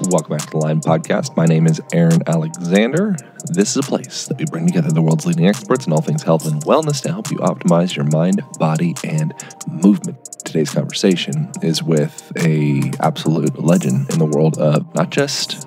Welcome back to the Line Podcast. My name is Aaron Alexander. This is a place that we bring together the world's leading experts in all things health and wellness to help you optimize your mind, body, and movement. Today's conversation is with a absolute legend in the world of not just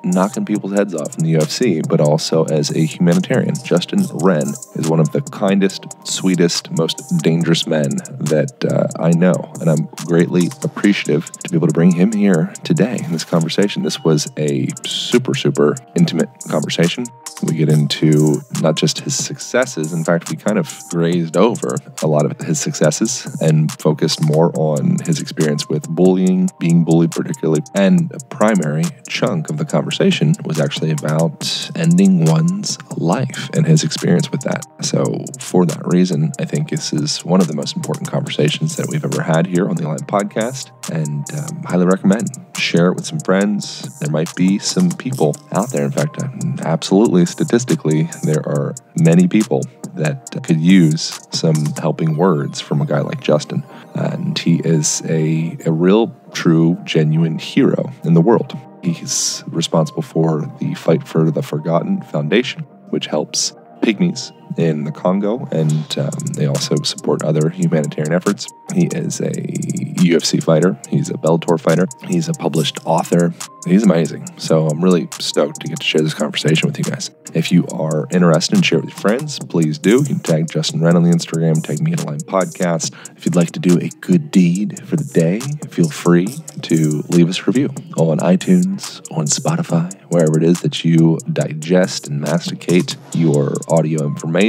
knocking people's heads off in the UFC, but also as a humanitarian. Justin Wren is one of the kindest, sweetest, most dangerous men that I know, and I'm greatly appreciative to be able to bring him here today in this conversation. This was a super, super intimate conversation. We get into not just his successes. In fact, we kind of grazed over a lot of his successes and focused more on his experience with bullying, being bullied particularly. And a primary chunk of the conversation was actually about ending one's life and his experience with that. So for that reason, I think this is one of the most important conversations that we've ever had here on the Line Podcast, and highly recommend. Share it with some friends. There might be some people out there. In fact, absolutely, statistically, there are many people that could use some helping words from a guy like Justin. And he is a real, true, genuine hero in the world. He's responsible for the Fight for the Forgotten Foundation, which helps pygmies in the Congo, and they also support other humanitarian efforts. He is a UFC fighter. He's a Bellator fighter. He's a published author. He's amazing. So I'm really stoked to get to share this conversation with you guys. If you are interested and share it with your friends, please do. You can tag Justin Wren on the Instagram, tag me at Line Podcast. If you'd like to do a good deed for the day, feel free to leave us a review on iTunes, on Spotify, wherever it is that you digest and masticate your audio information.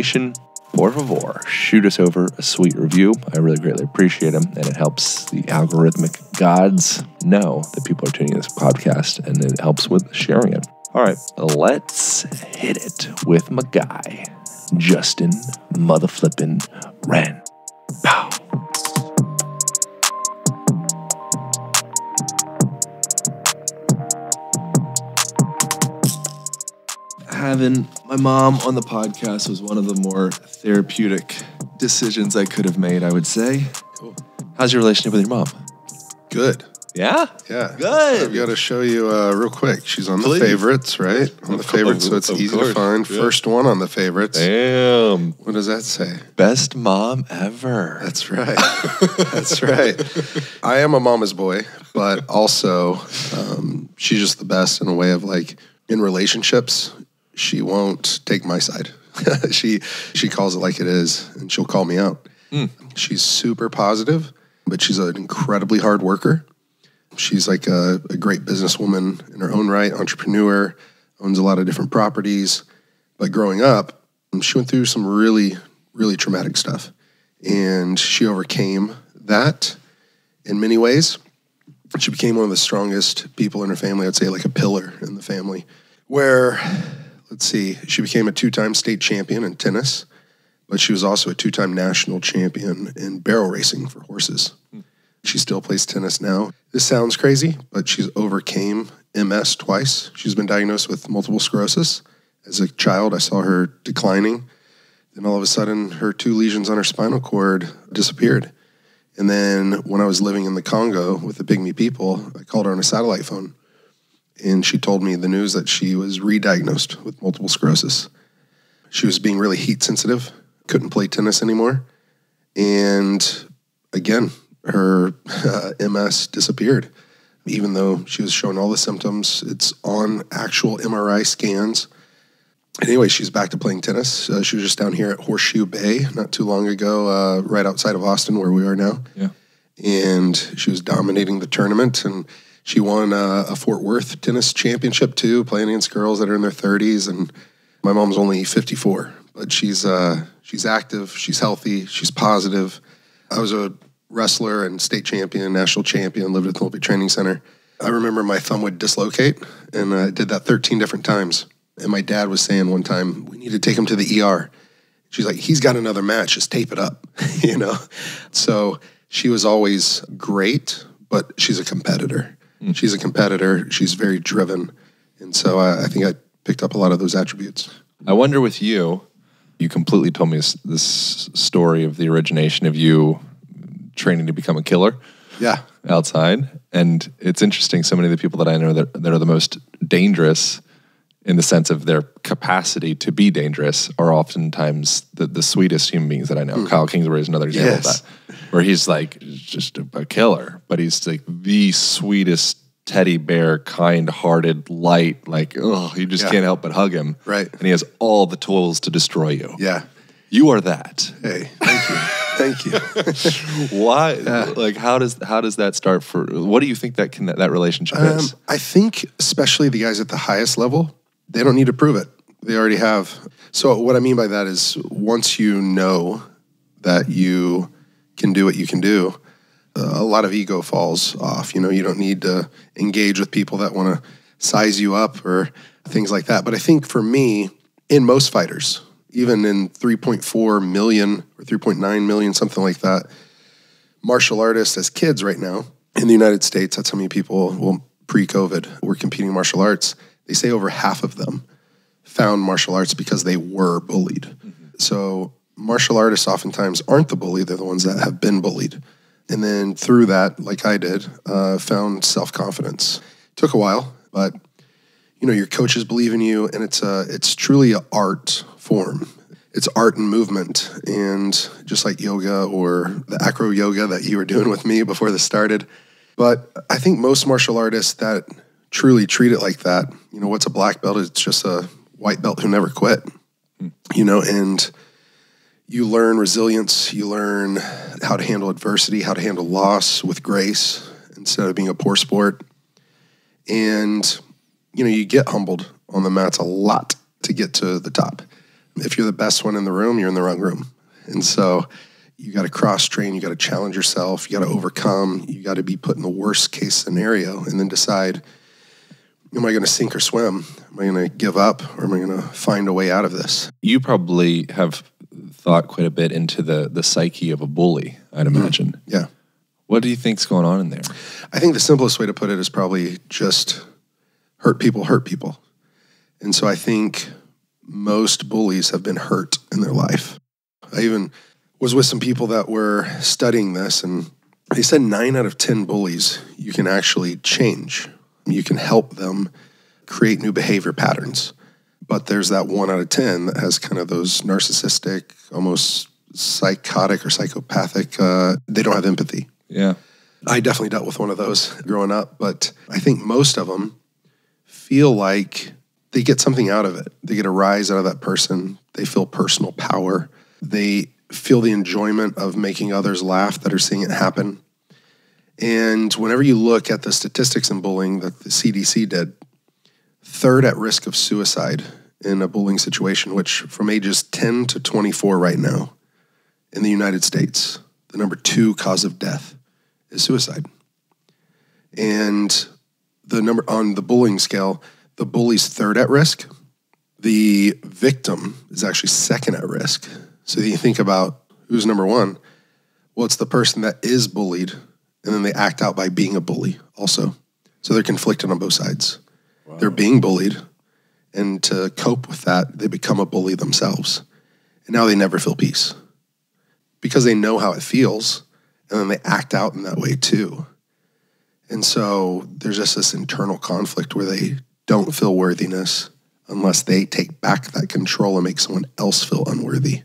Por favor, shoot us over a sweet review. I really greatly appreciate them, and it helps the algorithmic gods know that people are tuning in this podcast, and it helps with sharing it. All right, let's hit it with my guy, Justin motherflippin' Wren. Pow. Having my mom on the podcast was one of the more therapeutic decisions I could have made, I would say. Cool. How's your relationship with your mom? Good. Yeah? Yeah. Good. I've got to show you real quick. She's on the favorites, right? On the favorites, so it's easy to find. Yeah. First one on the favorites. Damn. What does that say? Best mom ever. That's right. That's right. I am a mama's boy, but also she's just the best in a way of like in relationships. She won't take my side. She calls it like it is, and she'll call me out. She's super positive, but she's an incredibly hard worker. She's like a great businesswoman in her own right, entrepreneur, owns a lot of different properties. But growing up, she went through some really, really traumatic stuff. And she overcame that in many ways. She became one of the strongest people in her family. I'd say like a pillar in the family. Where, let's see, she became a 2-time state champion in tennis, but she was also a 2-time national champion in barrel racing for horses. She still plays tennis now. This sounds crazy, but she's overcame MS twice. She's been diagnosed with multiple sclerosis. As a child, I saw her declining. Then all of a sudden, her 2 lesions on her spinal cord disappeared. And then when I was living in the Congo with the pygmy people, I called her on a satellite phone. And she told me the news that she was re-diagnosed with multiple sclerosis. She was being really heat sensitive, couldn't play tennis anymore. And again, her MS disappeared. Even though she was showing all the symptoms, it's on actual MRI scans. Anyway, she's back to playing tennis. She was just down here at Horseshoe Bay not too long ago, right outside of Austin where we are now. Yeah. And she was dominating the tournament, and she won a Fort Worth tennis championship too, playing against girls that are in their 30s. And my mom's only 54, but she's active, she's healthy, she's positive. I was a wrestler and state champion, national champion, lived at the Olympic Training Center. I remember my thumb would dislocate, and I did that 13 different times. And my dad was saying one time, we need to take him to the ER. She's like, he's got another match, just tape it up, you know? So she was always great, but she's a competitor. She's a competitor. She's very driven. And so I think I picked up a lot of those attributes. I wonder with you, you completely told me this story of the origination of you training to become a killer. Yeah. outside. And it's interesting, so many of the people that I know that are the most dangerous in the sense of their capacity to be dangerous are oftentimes the sweetest human beings that I know. Kyle Kingsbury is another example of that, where he's like just a killer, but he's like the sweetest teddy bear, kind-hearted, light, like, oh, you just can't help but hug him. Right. And he has all the tools to destroy you. Yeah. You are that. Hey, thank you. Thank you. Why? Like, how does that start for, what do you think that relationship is? I think especially the guys at the highest level, they don't need to prove it. They already have. So what I mean by that is once you know that you can do what you can do, a lot of ego falls off. You know, you don't need to engage with people that want to size you up or things like that. But I think for me, in most fighters, even in 3.4 million or 3.9 million, something like that, martial artists as kids right now in the United States, that's how many people, well, pre-COVID, were competing in martial arts. They say over half of them found martial arts because they were bullied. Mm-hmm. So martial artists oftentimes aren't the bully, they're the ones that have been bullied. And then through that, like I did, found self-confidence. Took a while, but you know, your coaches believe in you, and it's truly an art form. It's art and movement, and just like yoga or the acro yoga that you were doing with me before this started. But I think most martial artists that truly treat it like that, you know, what's a black belt? It's just a white belt who never quit, you know, and you learn resilience, you learn how to handle adversity, how to handle loss with grace instead of being a poor sport. And, you know, you get humbled on the mats a lot to get to the top. If you're the best one in the room, you're in the wrong room. And so you got to cross-train, you got to challenge yourself, you got to overcome, you got to be put in the worst case scenario and then decide, am I going to sink or swim? Am I going to give up, or am I going to find a way out of this? You probably have thought quite a bit into the psyche of a bully, I'd imagine. Yeah. What do you think's going on in there? I think the simplest way to put it is probably just hurt people. And so I think most bullies have been hurt in their life. I even was with some people that were studying this, and they said 9 out of 10 bullies you can actually change. You can help them create new behavior patterns. But there's that 1 out of 10 that has kind of those narcissistic, almost psychotic or psychopathic, they don't have empathy. Yeah. I definitely dealt with one of those growing up, but I think most of them feel like they get something out of it. They get a rise out of that person. They feel personal power. They feel the enjoyment of making others laugh that are seeing it happen. And whenever you look at the statistics in bullying that the CDC did, third at risk of suicide in a bullying situation, which from ages 10 to 24 right now in the United States, the number 2 cause of death is suicide. And the number on the bullying scale, the bully's third at risk, the victim is actually second at risk. So you think about who's number 1. Well, it's the person that is bullied, and then they act out by being a bully also. So they're conflicted on both sides. Wow. They're being bullied, and to cope with that, they become a bully themselves. And now they never feel peace because they know how it feels, and then they act out in that way too. And so there's just this internal conflict where they don't feel worthiness unless they take back that control and make someone else feel unworthy,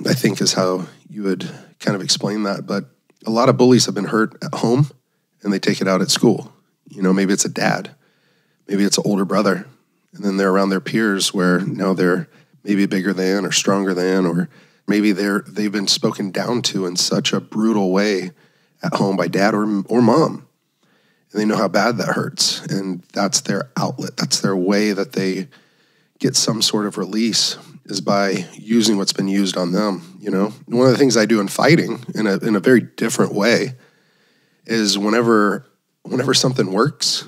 I think is how you would kind of explain that. But a lot of bullies have been hurt at home, and they take it out at school. You know, maybe it's a dad, maybe it's an older brother, and then they're around their peers where now they're maybe bigger than or stronger than, or maybe they've been spoken down to in such a brutal way at home by dad or mom. And they know how bad that hurts, and that's their outlet. That's their way that they get some sort of release, is by using what's been used on them. You know, one of the things I do in fighting in a very different way is whenever something works,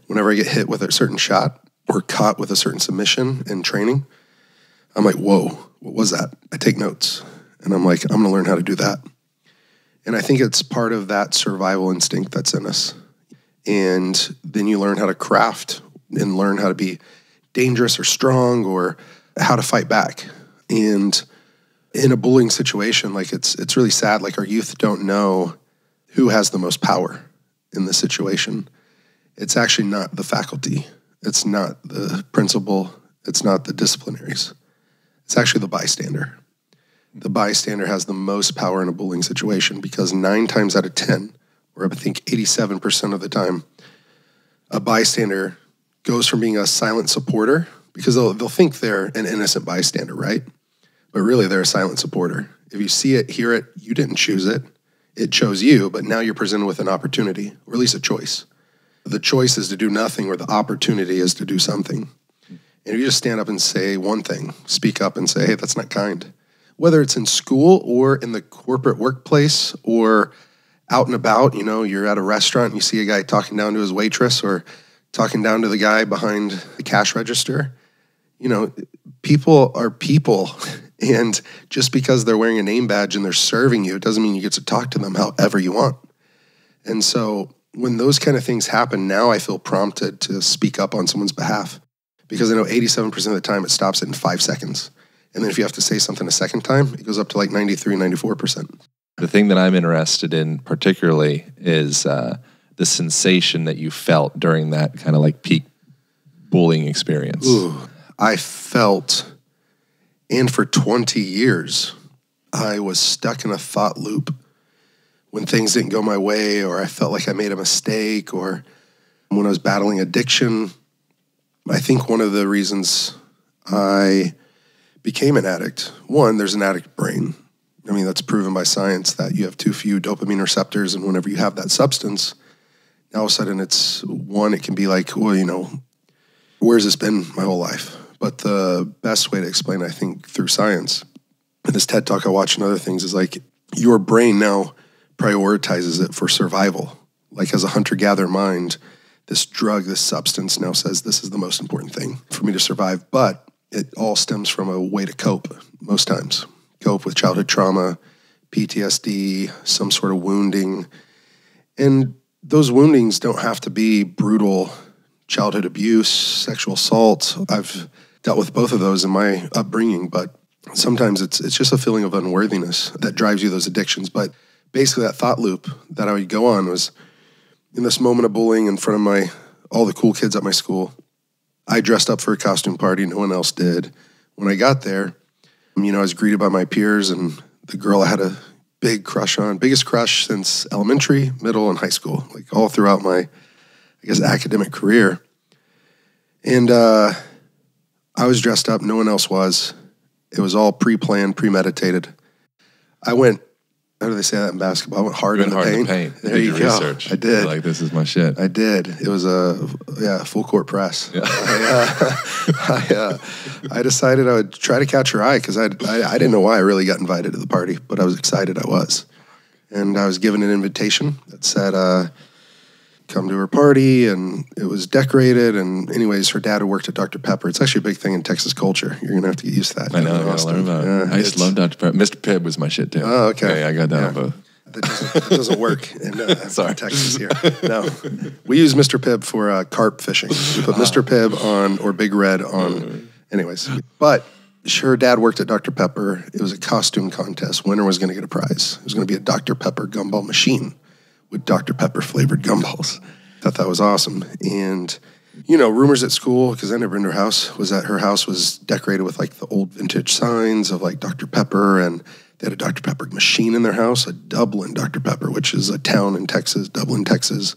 whenever I get hit with a certain shot or caught with a certain submission in training, I'm like, whoa, what was that? I take notes, and I'm like, I'm going to learn how to do that. And I think it's part of that survival instinct that's in us. And then you learn how to craft and learn how to be dangerous or strong or how to fight back. And in a bullying situation, like it's really sad. Like our youth don't know who has the most power in the situation. It's actually not the faculty. It's not the principal. It's not the disciplinaries. It's actually the bystander. The bystander has the most power in a bullying situation because 9 times out of 10, or I think 87% of the time, a bystander goes from being a silent supporter, because they'll think they're an innocent bystander, right? But really, they're a silent supporter. If you see it, hear it, you didn't choose it. It chose you, but now you're presented with an opportunity, or at least a choice. The choice is to do nothing, or the opportunity is to do something. And if you just stand up and say one thing, speak up and say, hey, that's not kind. Whether it's in school or in the corporate workplace or out and about, you're at a restaurant and you see a guy talking down to his waitress or talking down to the guy behind the cash register. People are people. And just because they're wearing a name badge and they're serving you, it doesn't mean you get to talk to them however you want. And so when those kind of things happen, now I feel prompted to speak up on someone's behalf, because I know 87% of the time it stops it in 5 seconds. And then if you have to say something a second time, it goes up to like 93, 94%. The thing that I'm interested in particularly is the sensation that you felt during that kind of like peak bullying experience. Ooh, I felt, and for 20 years, I was stuck in a thought loop when things didn't go my way, or I felt like I made a mistake, or when I was battling addiction. I think one of the reasons I became an addict, one, there's an addict brain. I mean, that's proven by science that you have too few dopamine receptors, and whenever you have that substance, now all of a sudden it can be like, well, where's this been my whole life? But the best way to explain it, I think, through science, in this TED Talk I watch and other things, is like your brain now prioritizes it for survival. Like as a hunter-gatherer mind, this drug, this substance now says this is the most important thing for me to survive. But it all stems from a way to cope most times. Cope with childhood trauma, PTSD, some sort of wounding. And those woundings don't have to be brutal childhood abuse, sexual assault. I've dealt with both of those in my upbringing, but sometimes it's just a feeling of unworthiness that drives you those addictions. But basically that thought loop that I would go on was in this moment of bullying in front of all the cool kids at my school. I dressed up for a costume party. No one else did. When I got there, I was greeted by my peers and the girl I had a big crush on, biggest crush since elementary, middle, and high school, like all throughout my, academic career. And I was dressed up. No one else was. It was all pre-planned, premeditated. I went, how do they say that in basketball? I went hard in the paint. There you go. Research. I did. You're like, this is my shit. I did. It was a full court press. Yeah. I decided I would try to catch her eye because I didn't know why I really got invited to the party, but I was excited I was. And I was given an invitation that said, come to her party, and it was decorated. And anyways, her dad had worked at Dr. Pepper. It's actually a big thing in Texas culture. You're going to have to get used to that. I know. I got to learn about it. I used to love Dr. Pepper. Mr. Pibb was my shit, too. Oh, okay. Yeah, I got down both. That doesn't work in Texas here. No. We use Mr. Pibb for carp fishing. We put Mr. Pibb on, or Big Red on. Anyways. But her dad worked at Dr. Pepper. It was a costume contest. Winner was going to get a prize. It was going to be a Dr. Pepper gumball machine with Dr. Pepper flavored gumballs. I thought that was awesome. And, rumors at school, because I never been to her house, was that her house was decorated with like the old vintage signs of like Dr. Pepper, and they had a Dr. Pepper machine in their house, a Dublin Dr. Pepper, which is a town in Texas, Dublin, Texas.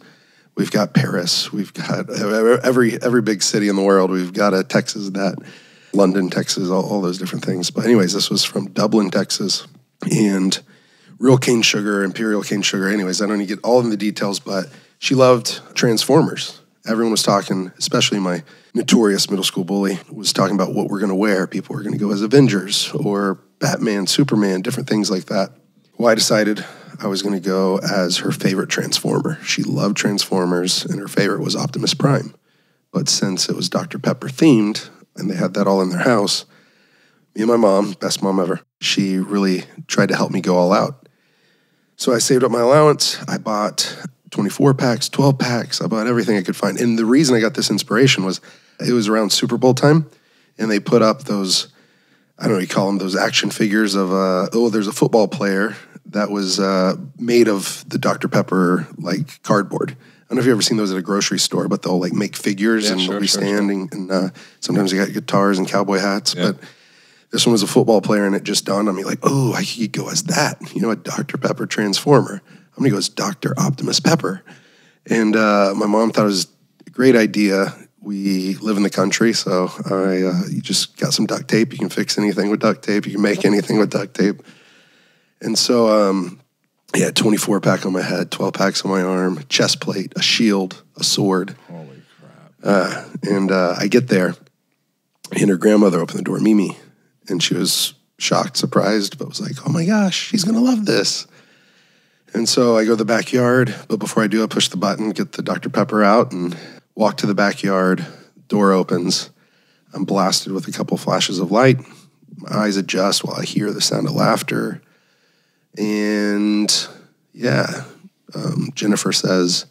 We've got Paris. We've got every big city in the world. We've got a Texas that, London, Texas, all those different things. But anyways, this was from Dublin, Texas, and real cane sugar, imperial cane sugar. Anyways, I don't need to get all in the details, but she loved Transformers. Everyone was talking, especially my notorious middle school bully, was talking about what we're going to wear. People were going to go as Avengers or Batman, Superman, different things like that. Well, I decided I was going to go as her favorite Transformer. She loved Transformers, and her favorite was Optimus Prime. But since it was Dr. Pepper themed, and they had that all in their house, me and my mom, best mom ever, she really tried to help me go all out. So I saved up my allowance. I bought 24 packs, 12 packs. I bought everything I could find. And the reason I got this inspiration was it was around Super Bowl time, and they put up those, I don't know what you call them, those action figures of, there's a football player that was made of the Dr. Pepper like cardboard. I don't know if you've ever seen those at a grocery store, but they'll like make figures and they'll be standing. And sometimes they got guitars and cowboy hats. Yeah. But this one was a football player, and it just dawned on me like, oh, I could go as that. You know, a Dr. Pepper transformer. I'm going to go as Dr. Optimus Pepper. And my mom thought it was a great idea. We live in the country, so you just got some duct tape. You can fix anything with duct tape. You can make anything with duct tape. And so... yeah, 24-pack on my head, 12 packs on my arm, chest plate, a shield, a sword. Holy crap. And I get there, and her grandmother opened the door, Mimi, and she was shocked, surprised, but was like, oh my gosh, she's going to love this. And so I go to the backyard, but before I do, I push the button, get the Dr. Pepper out, and walk to the backyard. Door opens. I'm blasted with a couple flashes of light. My eyes adjust while I hear the sound of laughter. And yeah, Jennifer says,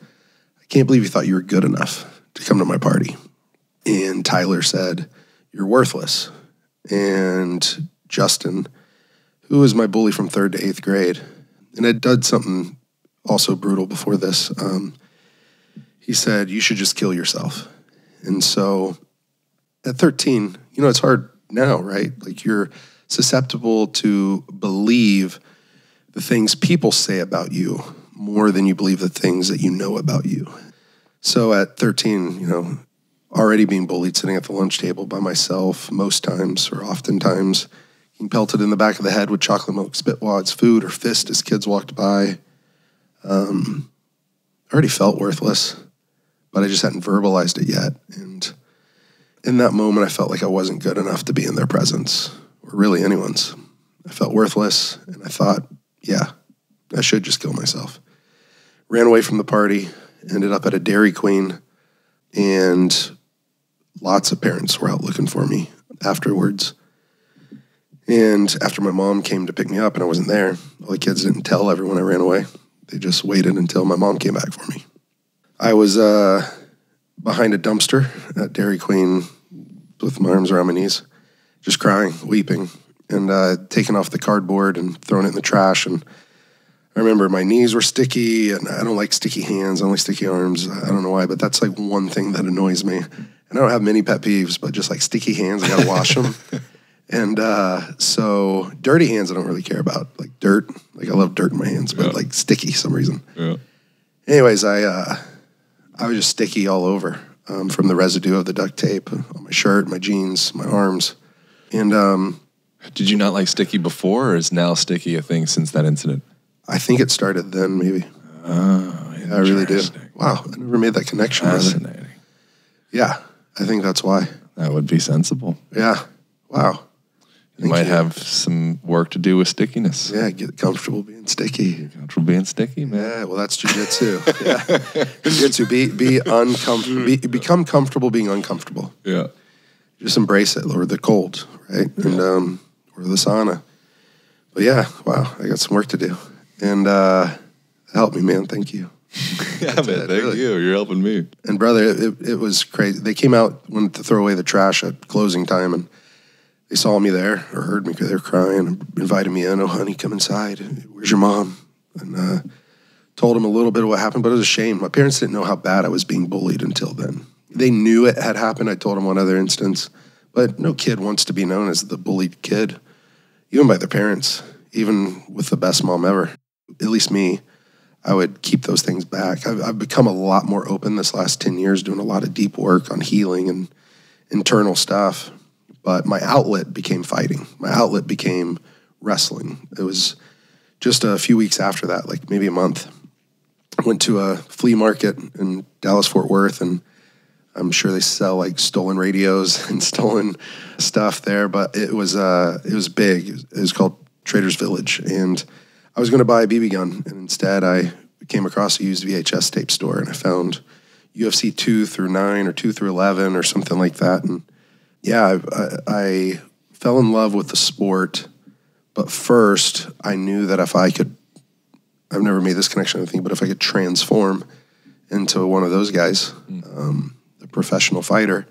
I can't believe you thought you were good enough to come to my party. And Tyler said, you're worthless. And Justin, who was my bully from 3rd to 8th grade, and I'd done something also brutal before this, he said, you should just kill yourself. And so at 13, you know, it's hard now, right? Like you're susceptible to believe the things people say about you more than you believe the things that you know about you. So at 13, you know, already being bullied, sitting at the lunch table by myself most times or oftentimes, getting pelted in the back of the head with chocolate milk spitwads, food, or fist as kids walked by. I already felt worthless, but I just hadn't verbalized it yet. And in that moment, I felt like I wasn't good enough to be in their presence, or really anyone's. I felt worthless, and I thought, yeah, I should just kill myself. Ran away from the party, ended up at a Dairy Queen, and lots of parents were out looking for me afterwards. And after my mom came to pick me up and I wasn't there, all the kids didn't tell everyone I ran away. They just waited until my mom came back for me. I was behind a dumpster at Dairy Queen with my arms around my knees, just crying, weeping, and taking off the cardboard and throwing it in the trash. And I remember my knees were sticky, and I don't like sticky hands. I don't like sticky arms. I don't know why, but that's like one thing that annoys me. And I don't have many pet peeves, but just like sticky hands, I gotta wash them. And so dirty hands I don't really care about. Like dirt, like I love dirt in my hands, but like sticky some reason. Yeah. Anyways, I was just sticky all over from the residue of the duct tape on my shirt, my jeans, my arms. And did you not like sticky before, or is now sticky a thing since that incident? I think it started then, maybe. Oh, yeah, I really do. Wow, I never made that connection. Fascinating. Yeah, I think that's why. That would be sensible. Yeah. Wow. You might have some work to do with stickiness. Yeah, get comfortable being sticky. Get comfortable being sticky, man. Yeah, well, that's jiu-jitsu. Yeah. Jiu-jitsu, be uncomfortable. Become comfortable being uncomfortable. Yeah. Just embrace it, or the cold, right? Yeah. And or the sauna. But yeah, wow, I got some work to do. And help me, man. Thank you. Yeah, man, thank you. You're helping me. And brother, it was crazy. They came out, wanted to throw away the trash at closing time, and they saw me there, or heard me, because they were crying, and invited me in. Oh, honey, come inside. Where's your mom? And told them a little bit of what happened, but it was a shame. My parents didn't know how bad I was being bullied until then. They knew it had happened. I told them one other instance. But no kid wants to be known as the bullied kid, even by their parents, even with the best mom ever. At least me, I would keep those things back. I've become a lot more open this last 10 years, doing a lot of deep work on healing and internal stuff. But my outlet became fighting. My outlet became wrestling. It was just a few weeks after that, like maybe a month. I went to a flea market in Dallas-Fort Worth, and I'm sure they sell like stolen radios and stolen stuff there, but it was big. It was called Trader's Village, and I was going to buy a BB gun, and instead I came across a used VHS tape store, and I found UFC 2 through 9 or 2 through 11 or something like that. And yeah, I fell in love with the sport, but first I knew that if I could, I've never made this connection, I think, but if I could transform into one of those guys, a professional fighter,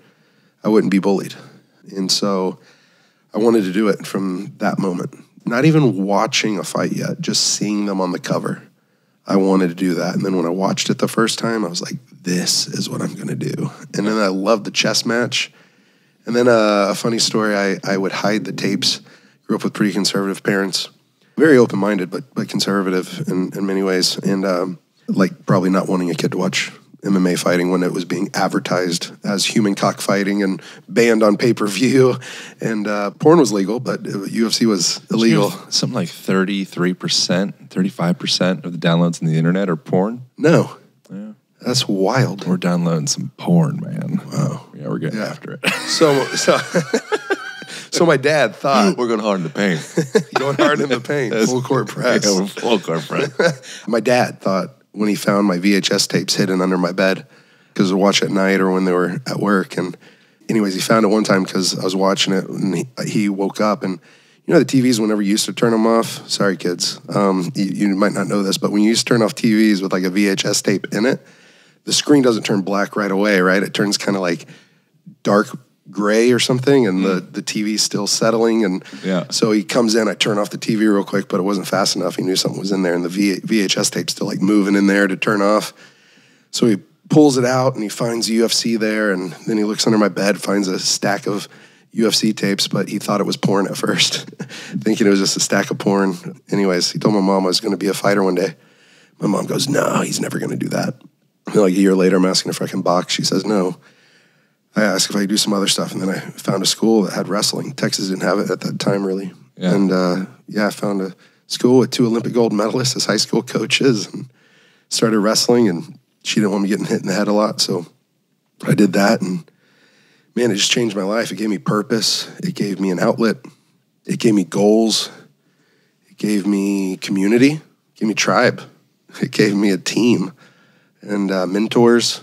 I wouldn't be bullied. And so I wanted to do it from that moment. not even watching a fight yet, just seeing them on the cover. I wanted to do that. And then when I watched it the first time, I was like, this is what I'm going to do. And then I loved the chess match. And then a funny story, I would hide the tapes. Grew up with pretty conservative parents. Very open-minded, but conservative in many ways. And like probably not wanting a kid to watch MMA fighting when it was being advertised as human cockfighting and banned on pay-per-view. And porn was legal, but UFC was illegal. Something like 33%, 35% of the downloads on the internet are porn? No. Yeah. That's wild. We're downloading some porn, man. Wow. Yeah, we're getting after it. So my dad thought... We're going hard in the paint. Going hard in the paint. Full court press. Yeah, we're full court press. My dad thought when he found my VHS tapes hidden under my bed, because I would watch at night or when they were at work. And anyways, he found it one time because I was watching it, and he woke up. And you know the TVs, whenever you used to turn them off, sorry kids, you might not know this, but when you used to turn off TVs with like a VHS tape in it, the screen doesn't turn black right away, right? It turns kind of like dark gray or something, and the TV's still settling. And so he comes in, I turn off the TV real quick, but it wasn't fast enough. He knew something was in there, and the VHS tape's still like moving in there to turn off. So he pulls it out, and he finds UFC there, and then he looks under my bed, finds a stack of UFC tapes, but he thought it was porn at first, thinking it was just a stack of porn. Anyways, he told my mom I was going to be a fighter one day. My mom goes, no, he's never going to do that. And like a year later, I'm asking if I can box. She says, no. I asked if I could do some other stuff, and then I found a school that had wrestling. Texas didn't have it at that time, really. Yeah. And, I found a school with 2 Olympic gold medalists as high school coaches and started wrestling, and she didn't want me getting hit in the head a lot, so I did that, and, man, it just changed my life. It gave me purpose. It gave me an outlet. It gave me goals. It gave me community. It gave me tribe. It gave me a team and mentors,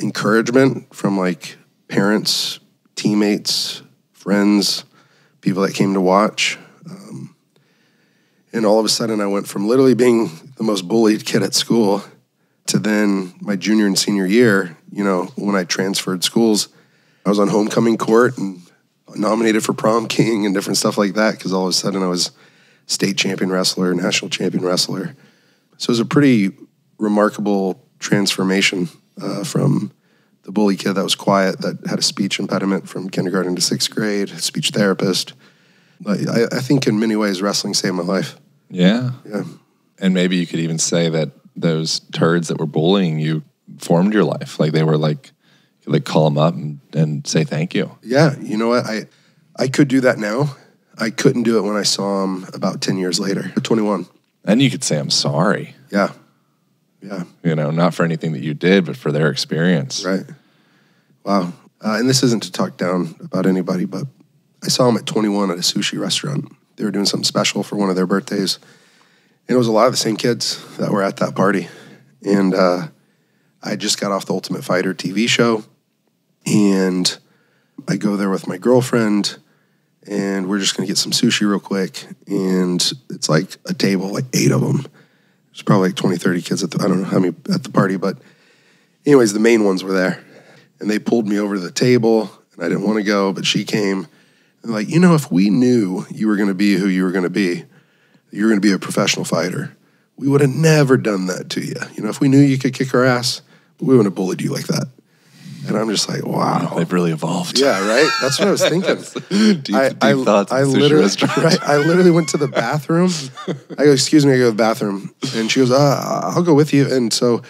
encouragement from, like, parents, teammates, friends, people that came to watch. And all of a sudden I went from literally being the most bullied kid at school to then my junior and senior year, you know, when I transferred schools, I was on homecoming court and nominated for prom king and different stuff like that, because all of a sudden I was state champion wrestler, national champion wrestler. So it was a pretty remarkable transformation from the bully kid that was quiet, that had a speech impediment from kindergarten to 6th grade, speech therapist. I think in many ways wrestling saved my life. Yeah. And maybe you could even say that those turds that were bullying you formed your life. Like they were like call them up and say thank you. Yeah. You know what? I could do that now. I couldn't do it when I saw him about 10 years later, 21. And you could say, I'm sorry. Yeah. You know, not for anything that you did, but for their experience. Right. Wow. And this isn't to talk down about anybody, but I saw him at 21 at a sushi restaurant. They were doing something special for one of their birthdays. And it was a lot of the same kids that were at that party. And I just got off the Ultimate Fighter TV show. And I go there with my girlfriend, and we're just going to get some sushi real quick. And it's like a table, like 8 of them. There's probably like 20, 30 kids I don't know how many at the party, but anyways, the main ones were there. And they pulled me over to the table, and I didn't want to go, but she came. And like, you know, if we knew you were going to be who you were going to be, you were going to be a professional fighter, we would have never done that to you. You know, if we knew you could kick our ass, we wouldn't have bullied you like that. And I'm just like, wow. They've really evolved. Yeah, right? That's what I was thinking. deep thoughts. I literally went to the bathroom. I go, excuse me, I go to the bathroom. And she goes, I'll go with you. And so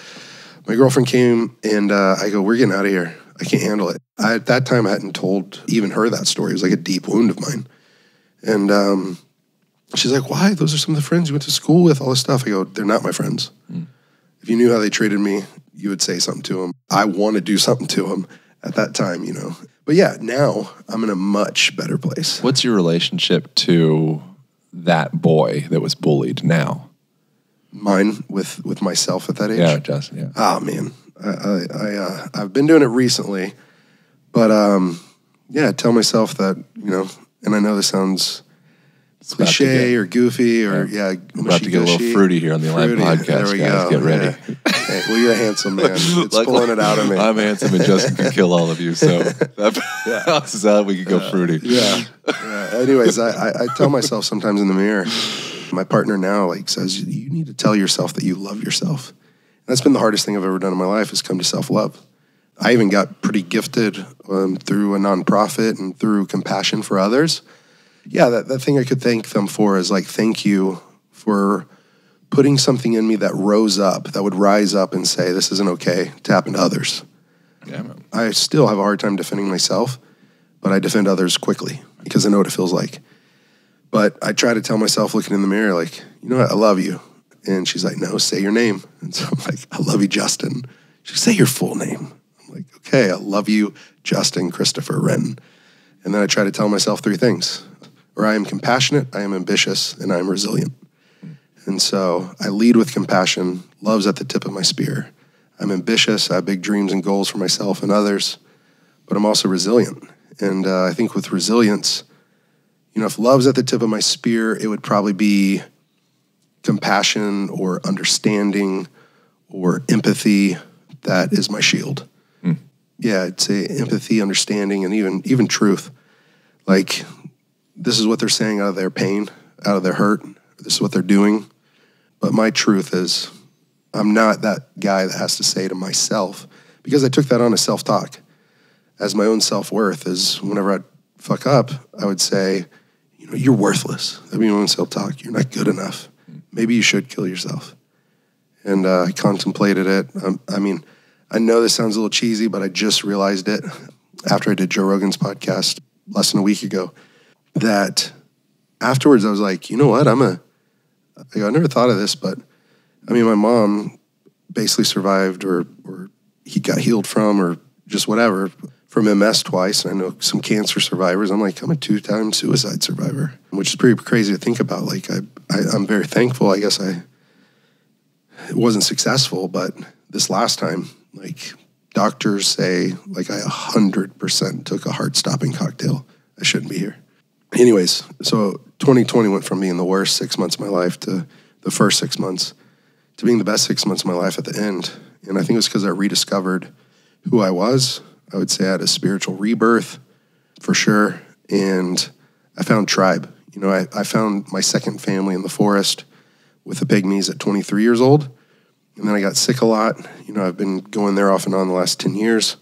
my girlfriend came, and I go, we're getting out of here. I can't handle it. At that time, I hadn't told even her that story. It was like a deep wound of mine. And she's like, why? Those are some of the friends you went to school with, all this stuff. I go, they're not my friends. If you knew how they treated me, you would say something to them. I want to do something to them at that time, you know. But yeah, now I'm in a much better place. What's your relationship to that boy that was bullied now? Mine with myself at that age? Yeah, Justin, yeah. Oh, man. I've been doing it recently. But, yeah, I tell myself that, you know, and I know this sounds cliche or goofy or, I'm about to get a little fruity here on the Live Podcast, there we guys. go. Get ready. Yeah. Hey, well, you're a handsome man. It's pulling it out of me. I'm handsome, and Justin can kill all of you, so that's how we can go fruity. Yeah. Anyways, I tell myself sometimes in the mirror, my partner now like says, you need to tell yourself that you love yourself. And that's been the hardest thing I've ever done in my life is come to self-love. I even got pretty gifted through a nonprofit and through compassion for others. Yeah, that thing I could thank them for is like, thank you for putting something in me that rose up, that would rise up and say, this isn't okay to happen to others. Yeah, man. I still have a hard time defending myself, but I defend others quickly because I know what it feels like. But I try to tell myself looking in the mirror, like, you know what, I love you. And she's like, no, say your name. And so I'm like, I love you, Justin. She's like, say your full name. I'm like, okay, I love you, Justin Christopher Wren. And then I try to tell myself three things. Or I am compassionate, I am ambitious, and I am resilient. And so I lead with compassion, love's at the tip of my spear. I'm ambitious, I have big dreams and goals for myself and others, but I'm also resilient. And I think with resilience, you know, if love's at the tip of my spear, it would probably be compassion or understanding or empathy. That is my shield. Yeah, I'd say empathy, understanding, and even truth. Like, this is what they're saying out of their pain, out of their hurt. This is what they're doing. But my truth is, I'm not that guy that has to say to myself, because I took that on as self-talk. As my own self-worth is whenever I'd fuck up, I would say, you know, you're worthless. That'd be my own self-talk. You're not good enough. Maybe you should kill yourself. And I contemplated it. I mean, I know this sounds a little cheesy, but I just realized it after I did Joe Rogan's podcast less than a week ago, that afterwards I was like, you know what, I never thought of this, but I mean, my mom basically survived or he got healed from or just whatever, from MS twice. And I know some cancer survivors. I'm like, I'm a 2-time suicide survivor, which is pretty crazy to think about. Like, I'm very thankful. I guess it wasn't successful, but this last time, like, doctors say, like, I 100% took a heart-stopping cocktail. I shouldn't be here. Anyways, so 2020 went from being the worst 6 months of my life to the first 6 months to being the best 6 months of my life at the end. And I think it was because I rediscovered who I was. I would say I had a spiritual rebirth for sure. And I found tribe. You know, I found my second family in the forest with the pygmies at 23 years old. And then I got sick a lot. You know, I've been going there off and on the last 10 years.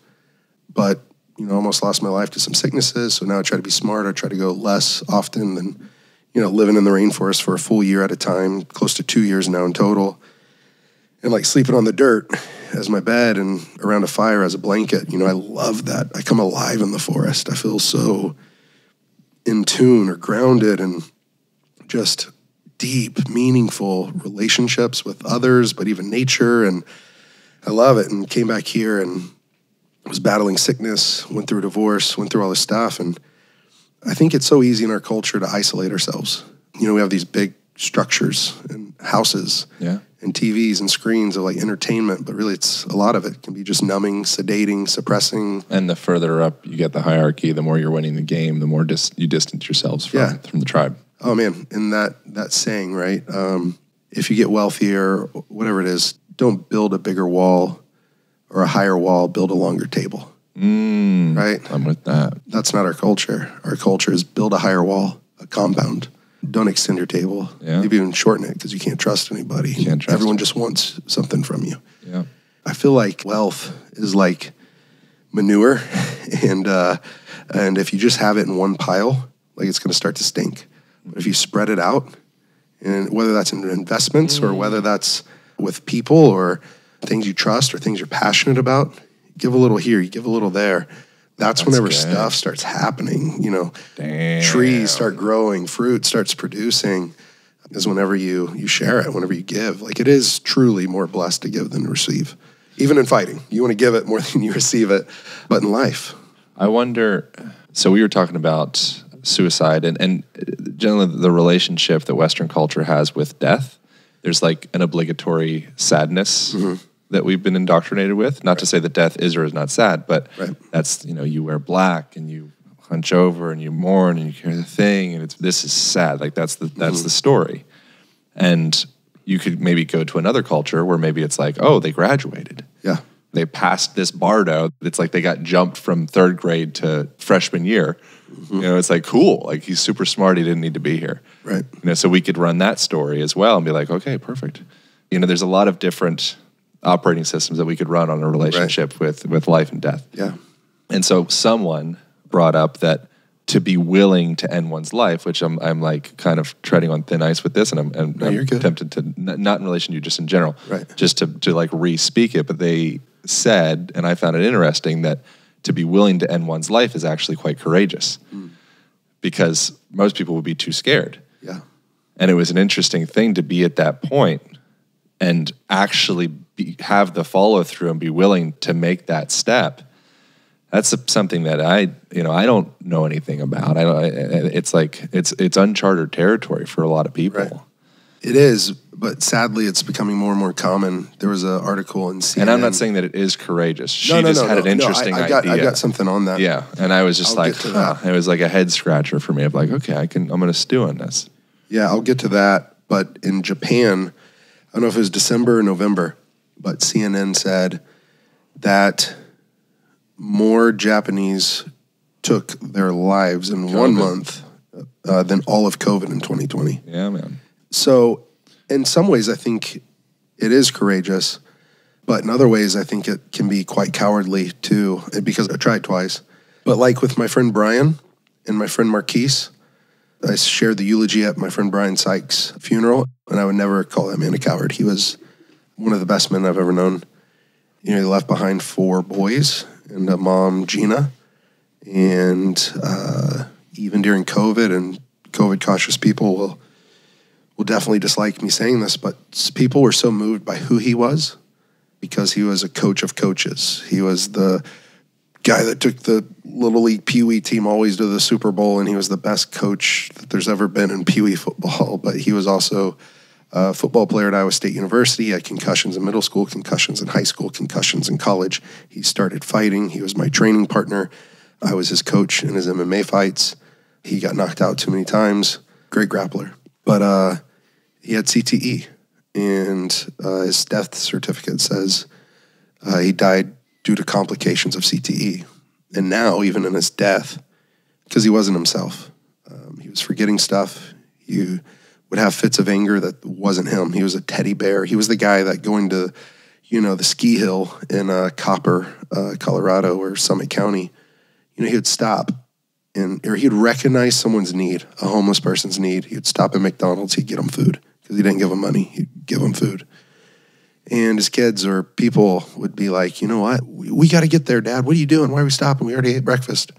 But, you know, almost lost my life to some sicknesses. So now I try to be smart. I try to go less often than, you know, living in the rainforest for a full year at a time, close to 2 years now in total. And like sleeping on the dirt as my bed and around a fire as a blanket. You know, I love that. I come alive in the forest. I feel so in tune or grounded and just deep, meaningful relationships with others, but even nature. And I love it. And came back here and was battling sickness, went through a divorce, went through all this stuff. And I think it's so easy in our culture to isolate ourselves. You know, we have these big structures and houses and TVs and screens of like entertainment, but really it's a lot of it can be just numbing, sedating, suppressing. And the further up you get the hierarchy, the more you're winning the game, the more you distance yourselves from the tribe. Oh man, and that saying, right? If you get wealthier, whatever it is, don't build a bigger wall or a higher wall, build a longer table. Right? I'm with that. That's not our culture. Our culture is build a higher wall, a compound. Don't extend your table. Yeah. Maybe even shorten it because you can't trust anybody. Everyone just wants something from you. Yeah. I feel like wealth is like manure, and if you just have it in one pile, like it's going to start to stink. But if you spread it out, and whether that's in investments or whether that's with people or things you trust or things you're passionate about, give a little here, you give a little there. That's whenever good stuff starts happening, you know. Damn. Trees start growing, fruit starts producing, is whenever you share it, whenever you give. Like, it is truly more blessed to give than to receive. Even in fighting, you want to give it more than you receive it, but in life. I wonder, so we were talking about suicide and generally the relationship that Western culture has with death. There's like an obligatory sadness that we've been indoctrinated with. Not to say that death is or is not sad, but that's, you know, you wear black and you hunch over and you mourn and you carry the thing and this is sad. Like that's the story. And you could maybe go to another culture where maybe it's like, oh, they graduated. Yeah. They passed this Bardo. It's like they got jumped from third grade to freshman year. You know, it's like, cool. Like, he's super smart. He didn't need to be here. Right. You know, so we could run that story as well and be like, okay, perfect. You know, there's a lot of different operating systems that we could run on a relationship with life and death. Yeah. And so someone brought up that to be willing to end one's life, which I'm like kind of treading on thin ice with this, and I'm tempted to, not in relation to you, just in general, just to like re-speak it. But they said, and I found it interesting, that to be willing to end one's life is actually quite courageous because most people would be too scared. Yeah. And it was an interesting thing to be at that point and actually have the follow through and be willing to make that step. That's something that I don't know anything about. It's like it's uncharted territory for a lot of people. Right. It is, but sadly, it's becoming more and more common. There was an article in CNN. And I'm not saying that it is courageous. She had an interesting idea. I got something on that. Yeah, and I was just it was like a head scratcher for me of like, okay, I'm going to stew on this. Yeah, I'll get to that. But in Japan, I don't know if it was December or November, but CNN said that more Japanese took their lives in 1 month than all of COVID in 2020. Yeah, man. So in some ways, I think it is courageous, but in other ways, I think it can be quite cowardly too, because I tried twice. But like with my friend Brian and my friend Marquise, I shared the eulogy at my friend Brian Sykes' funeral, and I would never call that man a coward. He was one of the best men I've ever known. You know, he left behind 4 boys and a mom, Gina, and even during COVID, and COVID cautious people will definitely dislike me saying this, but people were so moved by who he was because he was a coach of coaches. He was the guy that took the Little League Pee Wee team always to the Super Bowl, and he was the best coach that there's ever been in Pee Wee football. But he was also a football player at Iowa State University. He had concussions in middle school, concussions in high school, concussions in college. He started fighting. He was my training partner. I was his coach in his MMA fights. He got knocked out too many times. Great grappler. But he had CTE, and his death certificate says he died due to complications of CTE. And now, even in his death, because he wasn't himself, he was forgetting stuff. He would have fits of anger that wasn't him. He was a teddy bear. He was the guy that going to, the ski hill in Copper, Colorado, or Summit County, he would stop or he'd recognize someone's need, a homeless person's need. He would stop at McDonald's. He'd get them food because he didn't give them money. He'd give them food. And his kids or people would be like, you know what? We got to get there, Dad. What are you doing? Why are we stopping? We already ate breakfast.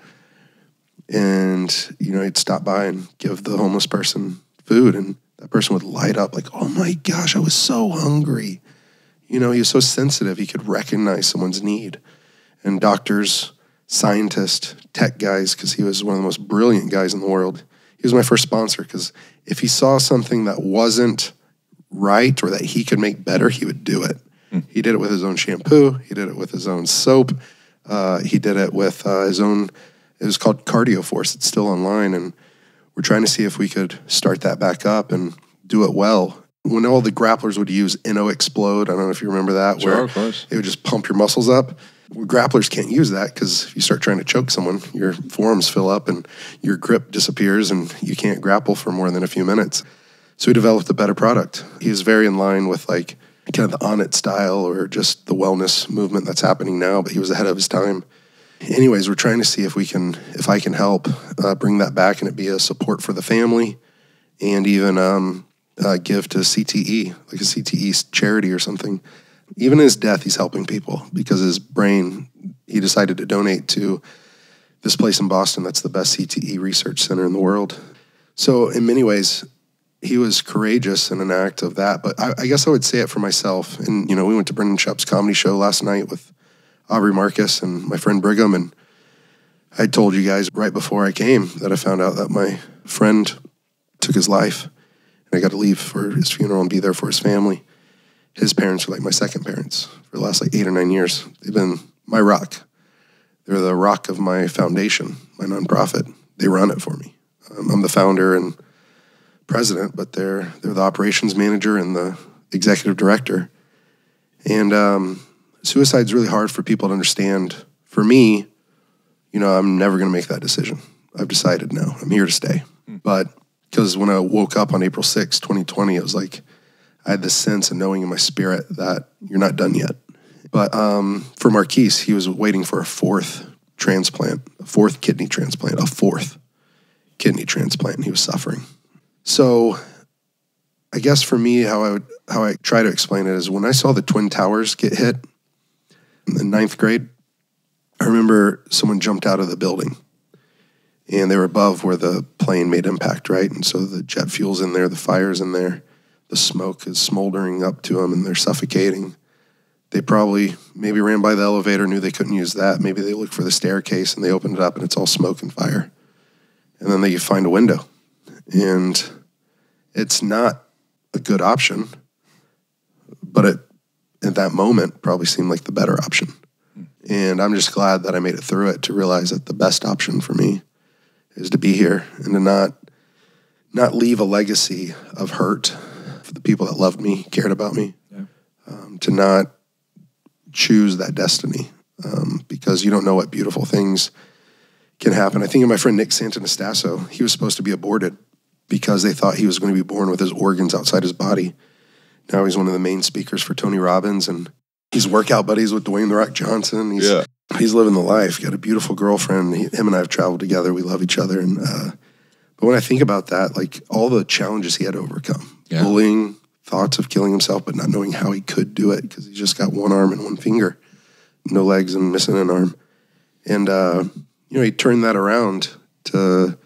And, he'd stop by and give the homeless person food. And that person would light up like, oh my gosh, I was so hungry. He was so sensitive. He could recognize someone's need. And doctors, scientists, tech guys, because he was one of the most brilliant guys in the world. He was my first sponsor because if he saw something that wasn't right or that he could make better, he would do it. He did it with his own shampoo. He did it with his own soap. He did it with his own, it was called Cardio Force. It's still online. And we're trying to see if we could start that back up and do it well. When all the grapplers would use Inno Explode, I don't know if you remember that, sure, where of course. It would just pump your muscles up. Well, grapplers can't use that because if you start trying to choke someone, your forearms fill up and your grip disappears and you can't grapple for more than a few minutes. So we developed a better product. He was very in line with like kind of the On It style or just the wellness movement that's happening now, but he was ahead of his time. Anyways, we're trying to see if I can help bring that back and it be a support for the family and even give to CTE, like a CTE charity or something. Even in his death, he's helping people because his brain, he decided to donate to this place in Boston that's the best CTE research center in the world. So in many ways, he was courageous in an act of that. But I guess I would say it for myself. And, we went to Brendan Schaub's comedy show last night with Aubrey Marcus and my friend Brigham. And I told you guys right before I came that I found out that my friend took his life. And I got to leave for his funeral and be there for his family. His parents were like my second parents for the last 8 or 9 years. They've been my rock. They're the rock of my foundation, my nonprofit. They run it for me. I'm the founder and president, but they're the operations manager and the executive director. And suicide's really hard for people to understand. For me, I'm never going to make that decision. I've decided now. I'm here to stay. But because when I woke up on April 6, 2020, it was like I had this sense of knowing in my spirit that you're not done yet. But for Marquise, he was waiting for a fourth kidney transplant. He was suffering. So I guess for me, how I try to explain it is when I saw the Twin Towers get hit in the 9th grade, I remember someone jumped out of the building and they were above where the plane made impact, right? And so the jet fuel's in there, the fire's in there, the smoke is smoldering up to them and they're suffocating. They probably maybe ran by the elevator, knew they couldn't use that. Maybe they looked for the staircase and they opened it up and it's all smoke and fire. And then they find a window. And it's not a good option, but it, at that moment, probably seemed like the better option. And I'm just glad that I made it through it to realize that the best option for me is to be here and to not leave a legacy of hurt for the people that loved me, cared about me, to not choose that destiny because you don't know what beautiful things can happen. I think of my friend Nick Santanastasso. He was supposed to be aborted because they thought he was going to be born with his organs outside his body. Now he's one of the main speakers for Tony Robbins, and he's workout buddies with Dwayne "The Rock" Johnson. He's living the life. Got a beautiful girlfriend. Him and I have traveled together. We love each other. And but when I think about that, like all the challenges he had to overcome, bullying, thoughts of killing himself, but not knowing how he could do it because he's just got one arm and one finger, no legs and missing an arm. And he turned that around to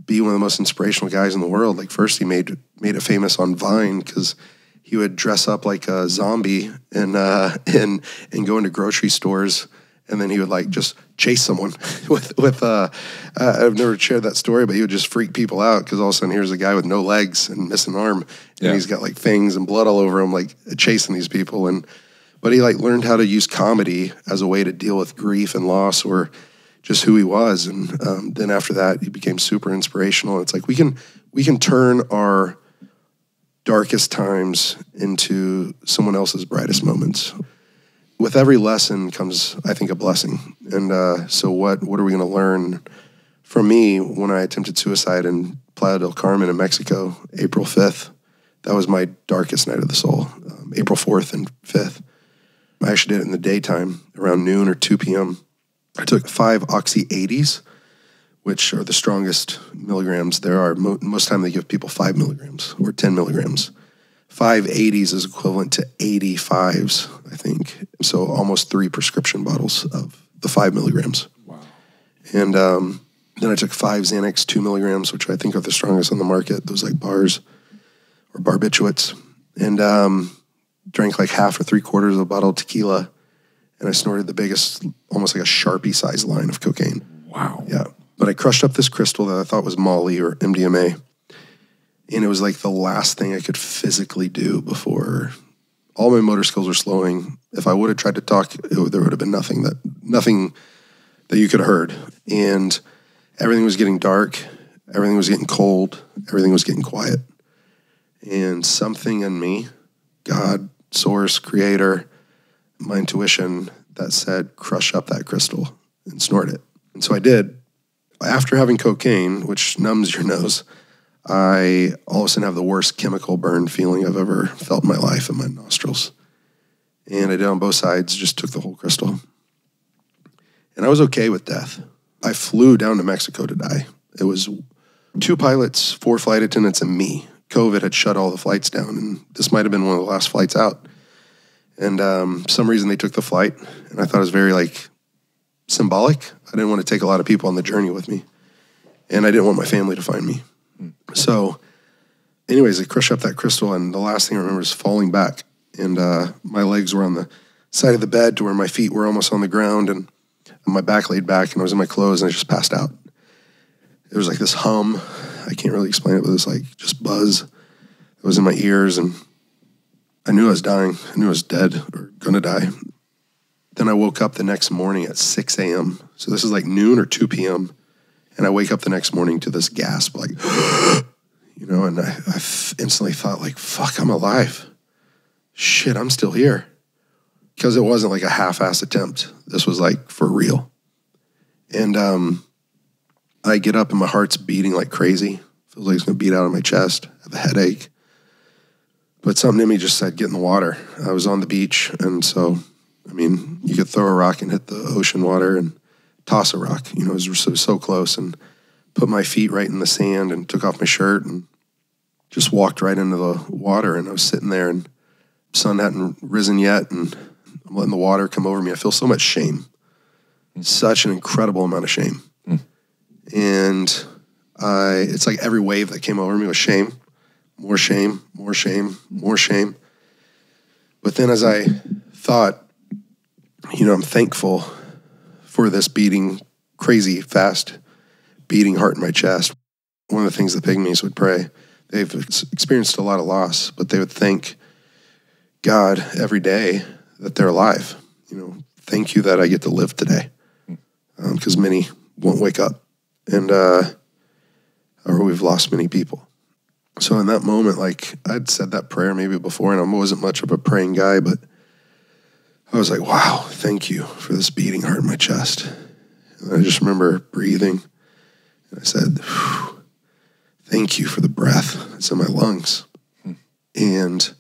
be one of the most inspirational guys in the world. Like first he made it famous on Vine because he would dress up like a zombie and go into grocery stores, and then he would like just chase someone with I've never shared that story, but he would just freak people out because all of a sudden here's a guy with no legs and missing an arm, and he's got like fangs and blood all over him, like chasing these people. But he like learned how to use comedy as a way to deal with grief and loss or just who he was. And then after that, he became super inspirational. It's like we can turn our darkest times into someone else's brightest moments. With every lesson comes, I think, a blessing. And so what are we going to learn? For me, when I attempted suicide in Playa del Carmen in Mexico, April 5th, that was my darkest night of the soul. April 4th and 5th. I actually did it in the daytime, around noon or 2 p.m. I took 5 Oxy 80s, which are the strongest milligrams there are. Most time they give people 5 milligrams or 10 milligrams. 5 80s is equivalent to 85s, I think. So almost 3 prescription bottles of the 5 milligrams. Wow. And then I took 5 Xanax 2 milligrams, which I think are the strongest on the market. Those like bars or barbiturates. And drank like half or 3/4 of a bottle of tequila. And I snorted the biggest, almost like a Sharpie-sized line of cocaine. Wow. Yeah. But I crushed up this crystal that I thought was Molly or MDMA. And it was like the last thing I could physically do before all my motor skills were slowing. If I would have tried to talk, there would have been nothing that you could have heard. And everything was getting dark. Everything was getting cold. Everything was getting quiet. And something in me, God, source, creator, my intuition, that said, crush up that crystal and snort it. And so I did. After having cocaine, which numbs your nose, I all of a sudden have the worst chemical burn feeling I've ever felt in my life in my nostrils. And I did on both sides, just took the whole crystal. And I was okay with death. I flew down to Mexico to die. It was 2 pilots, 4 flight attendants, and me. COVID had shut all the flights down, and this might have been one of the last flights out. And for some reason they took the flight, and I thought it was very like symbolic. I didn't want to take a lot of people on the journey with me, and I didn't want my family to find me. So anyways, I crushed up that crystal, and the last thing I remember is falling back, and my legs were on the side of the bed to where my feet were almost on the ground, and my back laid back, and I was in my clothes, and I just passed out. There was like this hum. I can't really explain it, but this like just buzz that was in my ears, and I knew I was dying. I knew I was dead or gonna die. Then I woke up the next morning at 6 a.m. So this is like noon or 2 p.m. And I wake up the next morning to this gasp, like, and I instantly thought like, fuck, I'm alive. Shit, I'm still here. because it wasn't like a half-ass attempt. This was like for real. And I get up and my heart's beating like crazy. Feels like it's going to beat out of my chest. I have a headache. But something in me just said, get in the water. I was on the beach. And so, I mean, you could throw a rock and hit the ocean water and toss a rock. You know, it was so close. And put my feet right in the sand and took off my shirt and just walked right into the water. And I was sitting there and the sun hadn't risen yet. And I'm letting the water come over me. I feel so much shame. Such an incredible amount of shame. And it's like every wave that came over me was shame. More shame, more shame, more shame. But then as I thought, you know, I'm thankful for this beating, crazy, fast beating heart in my chest. One of the things the pygmies would pray, they've experienced a lot of loss, but they would thank God every day that they're alive. You know, thank you that I get to live today. Because many won't wake up. And, or we've lost many people. So in that moment, like I'd said that prayer maybe before, and I wasn't much of a praying guy, but I was like, wow, thank you for this beating heart in my chest. And I just remember breathing. And I said, thank you for the breath that's in my lungs. And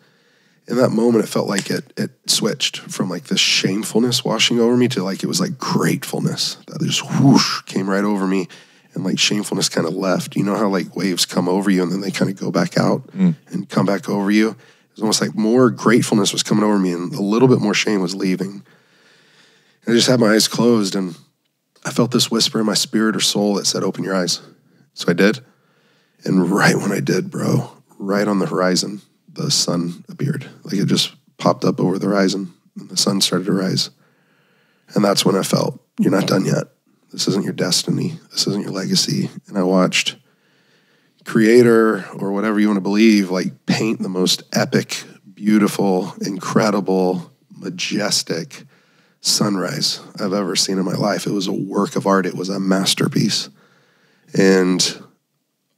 in that moment, it felt like it switched from like this shamefulness washing over me to like it was like gratefulness that just whoosh came right over me, and like shamefulness kind of left. You know how like waves come over you and then they kind of go back out and come back over you? It was almost like more gratefulness was coming over me and a little bit more shame was leaving. And I just had my eyes closed and I felt this whisper in my spirit or soul that said, open your eyes. So I did. And right when I did, bro, right on the horizon, the sun appeared. Like it just popped up over the horizon and the sun started to rise. And that's when I felt, you're not done yet. This isn't your destiny. This isn't your legacy. And I watched Creator or whatever you want to believe, like paint the most epic, beautiful, incredible, majestic sunrise I've ever seen in my life. It was a work of art. It was a masterpiece. And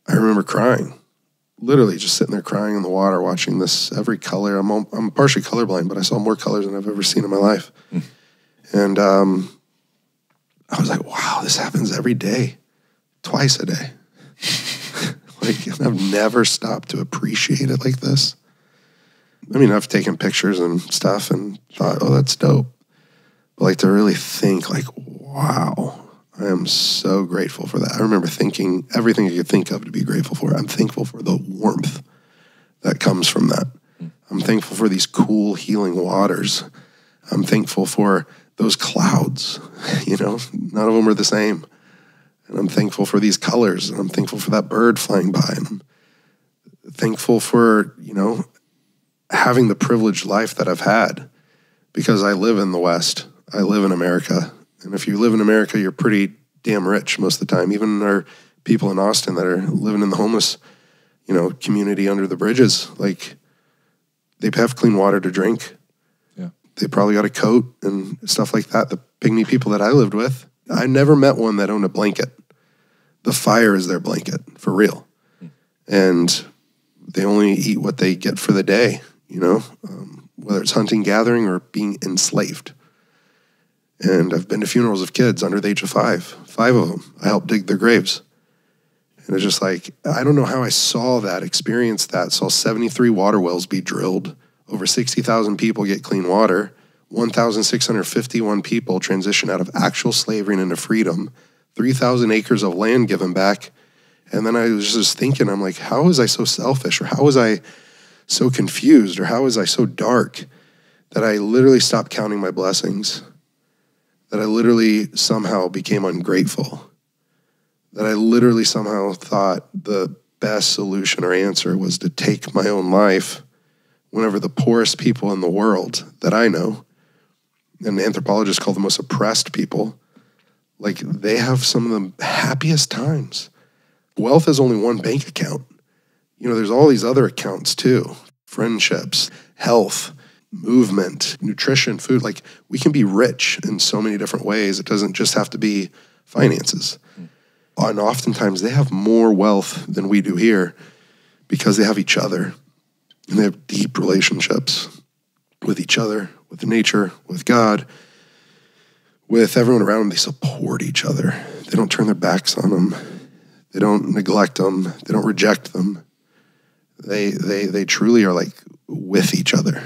I remember crying. Literally just sitting there crying in the water, watching this every color. I'm partially colorblind, but I saw more colors than I've ever seen in my life. And I was like, wow, this happens every day, twice a day. Like, I've never stopped to appreciate it like this. I mean, I've taken pictures and stuff and thought, oh, that's dope. But like to really think like, wow, I am so grateful for that. I remember thinking everything I could think of to be grateful for. I'm thankful for the warmth that comes from that. I'm thankful for these cool, healing waters. I'm thankful for those clouds. You know, none of them are the same. And I'm thankful for these colors. And I'm thankful for that bird flying by. And I'm thankful for, you know, having the privileged life that I've had because I live in the West. I live in America. And if you live in America, you're pretty damn rich most of the time. Even our people in Austin that are living in the homeless, you know, community under the bridges, like they have clean water to drink. Yeah. They probably got a coat and stuff like that. The pygmy people that I lived with, I never met one that owned a blanket. The fire is their blanket, for real. And they only eat what they get for the day, you know, whether it's hunting, gathering, or being enslaved. And I've been to funerals of kids under the age of 5 of them. I helped dig their graves. And it's just like, I don't know how I saw that, experienced that, saw 73 water wells be drilled, over 60,000 people get clean water, 1,651 people transition out of actual slavery and into freedom, 3,000 acres of land given back. And then I was just thinking, I'm like, how was I so selfish? Or how was I so confused? Or how was I so dark that I literally stopped counting my blessings? That I literally somehow became ungrateful, that I literally somehow thought the best solution or answer was to take my own life whenever the poorest people in the world that I know, and anthropologists call the most oppressed people, like they have some of the happiest times. Wealth is only one bank account. You know, there's all these other accounts too, friendships, health, movement, nutrition, food. Like we can be rich in so many different ways. It doesn't just have to be finances. And oftentimes they have more wealth than we do here because they have each other and they have deep relationships. with each other, with nature, with God, with everyone around them. They support each other. They don't turn their backs on them. They don't neglect them. They don't reject them. They truly are like with each other.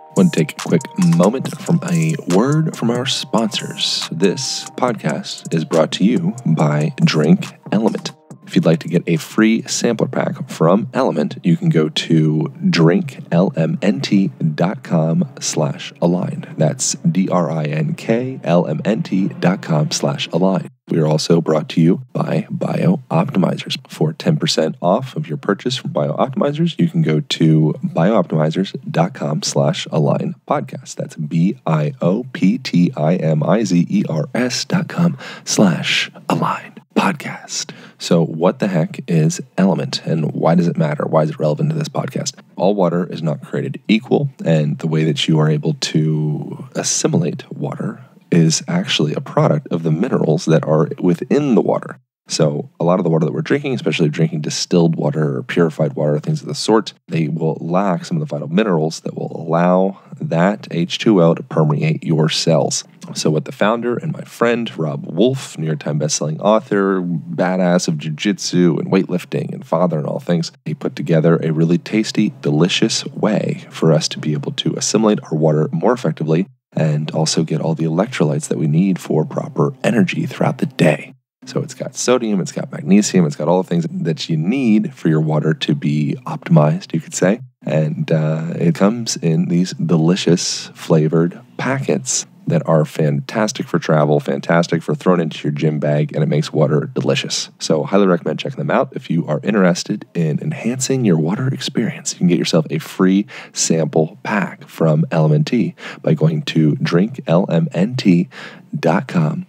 I want to take a quick moment from a word from our sponsors. This podcast is brought to you by Drink Element. If you'd like to get a free sampler pack from Element, you can go to drinklmnt.com/align. That's drinklmnt.com/align. We are also brought to you by BioOptimizers. For 10% off of your purchase from BioOptimizers, you can go to biooptimizers.com/align podcast. That's BIOPTIMIZERS.com/align podcast. So what the heck is element and why does it matter? Why is it relevant to this podcast? All water is not created equal, and the way that you are able to assimilate water is actually a product of the minerals that are within the water. So a lot of the water that we're drinking, especially drinking distilled water or purified water, things of the sort, they will lack some of the vital minerals that will allow that H2O to permeate your cells. So what the founder and my friend, Rob Wolf, New York Times bestselling author, badass of jiu-jitsu and weightlifting and father and all things, he put together a really tasty, delicious way for us to be able to assimilate our water more effectively and also get all the electrolytes that we need for proper energy throughout the day. So it's got sodium, it's got magnesium, it's got all the things that you need for your water to be optimized, you could say. And it comes in these delicious flavored packets that are fantastic for travel, fantastic for throwing into your gym bag, and it makes water delicious. So highly recommend checking them out. If you are interested in enhancing your water experience, you can get yourself a free sample pack from LMNT by going to drinklmnt.com/align.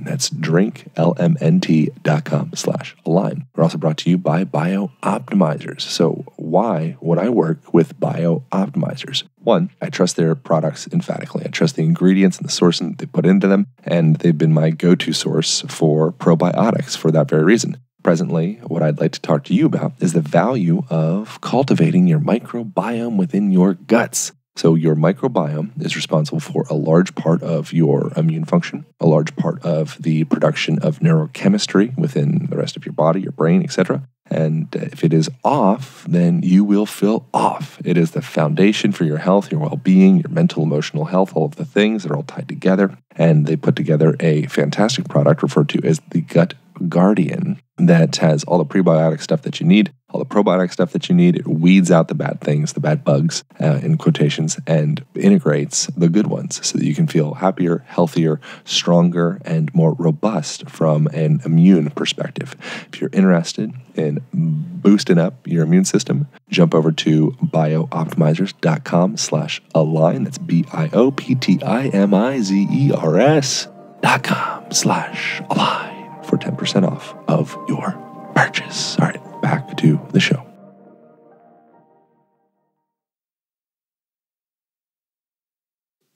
That's drinklmnt.com/align. We're also brought to you by BioOptimizers. So why would I work with BioOptimizers? One, I trust their products emphatically. I trust the ingredients and the sourcing they put into them, and they've been my go-to source for probiotics for that very reason. Presently, what I'd like to talk to you about is the value of cultivating your microbiome within your guts. So your microbiome is responsible for a large part of your immune function, a large part of the production of neurochemistry within the rest of your body, your brain, etc. And if it is off, then you will feel off. It is the foundation for your health, your well-being, your mental, emotional health, all of the things that are all tied together. And they put together a fantastic product referred to as the Gut Guardian that has all the prebiotic stuff that you need, all the probiotic stuff that you need. It weeds out the bad things, the bad bugs, in quotations, and integrates the good ones so that you can feel happier, healthier, stronger, and more robust from an immune perspective. If you're interested in boosting up your immune system, jump over to biooptimizers.com/align. That's BIOPTIMIZERS.com/align for 10% off of your purchase. All right, back to the show.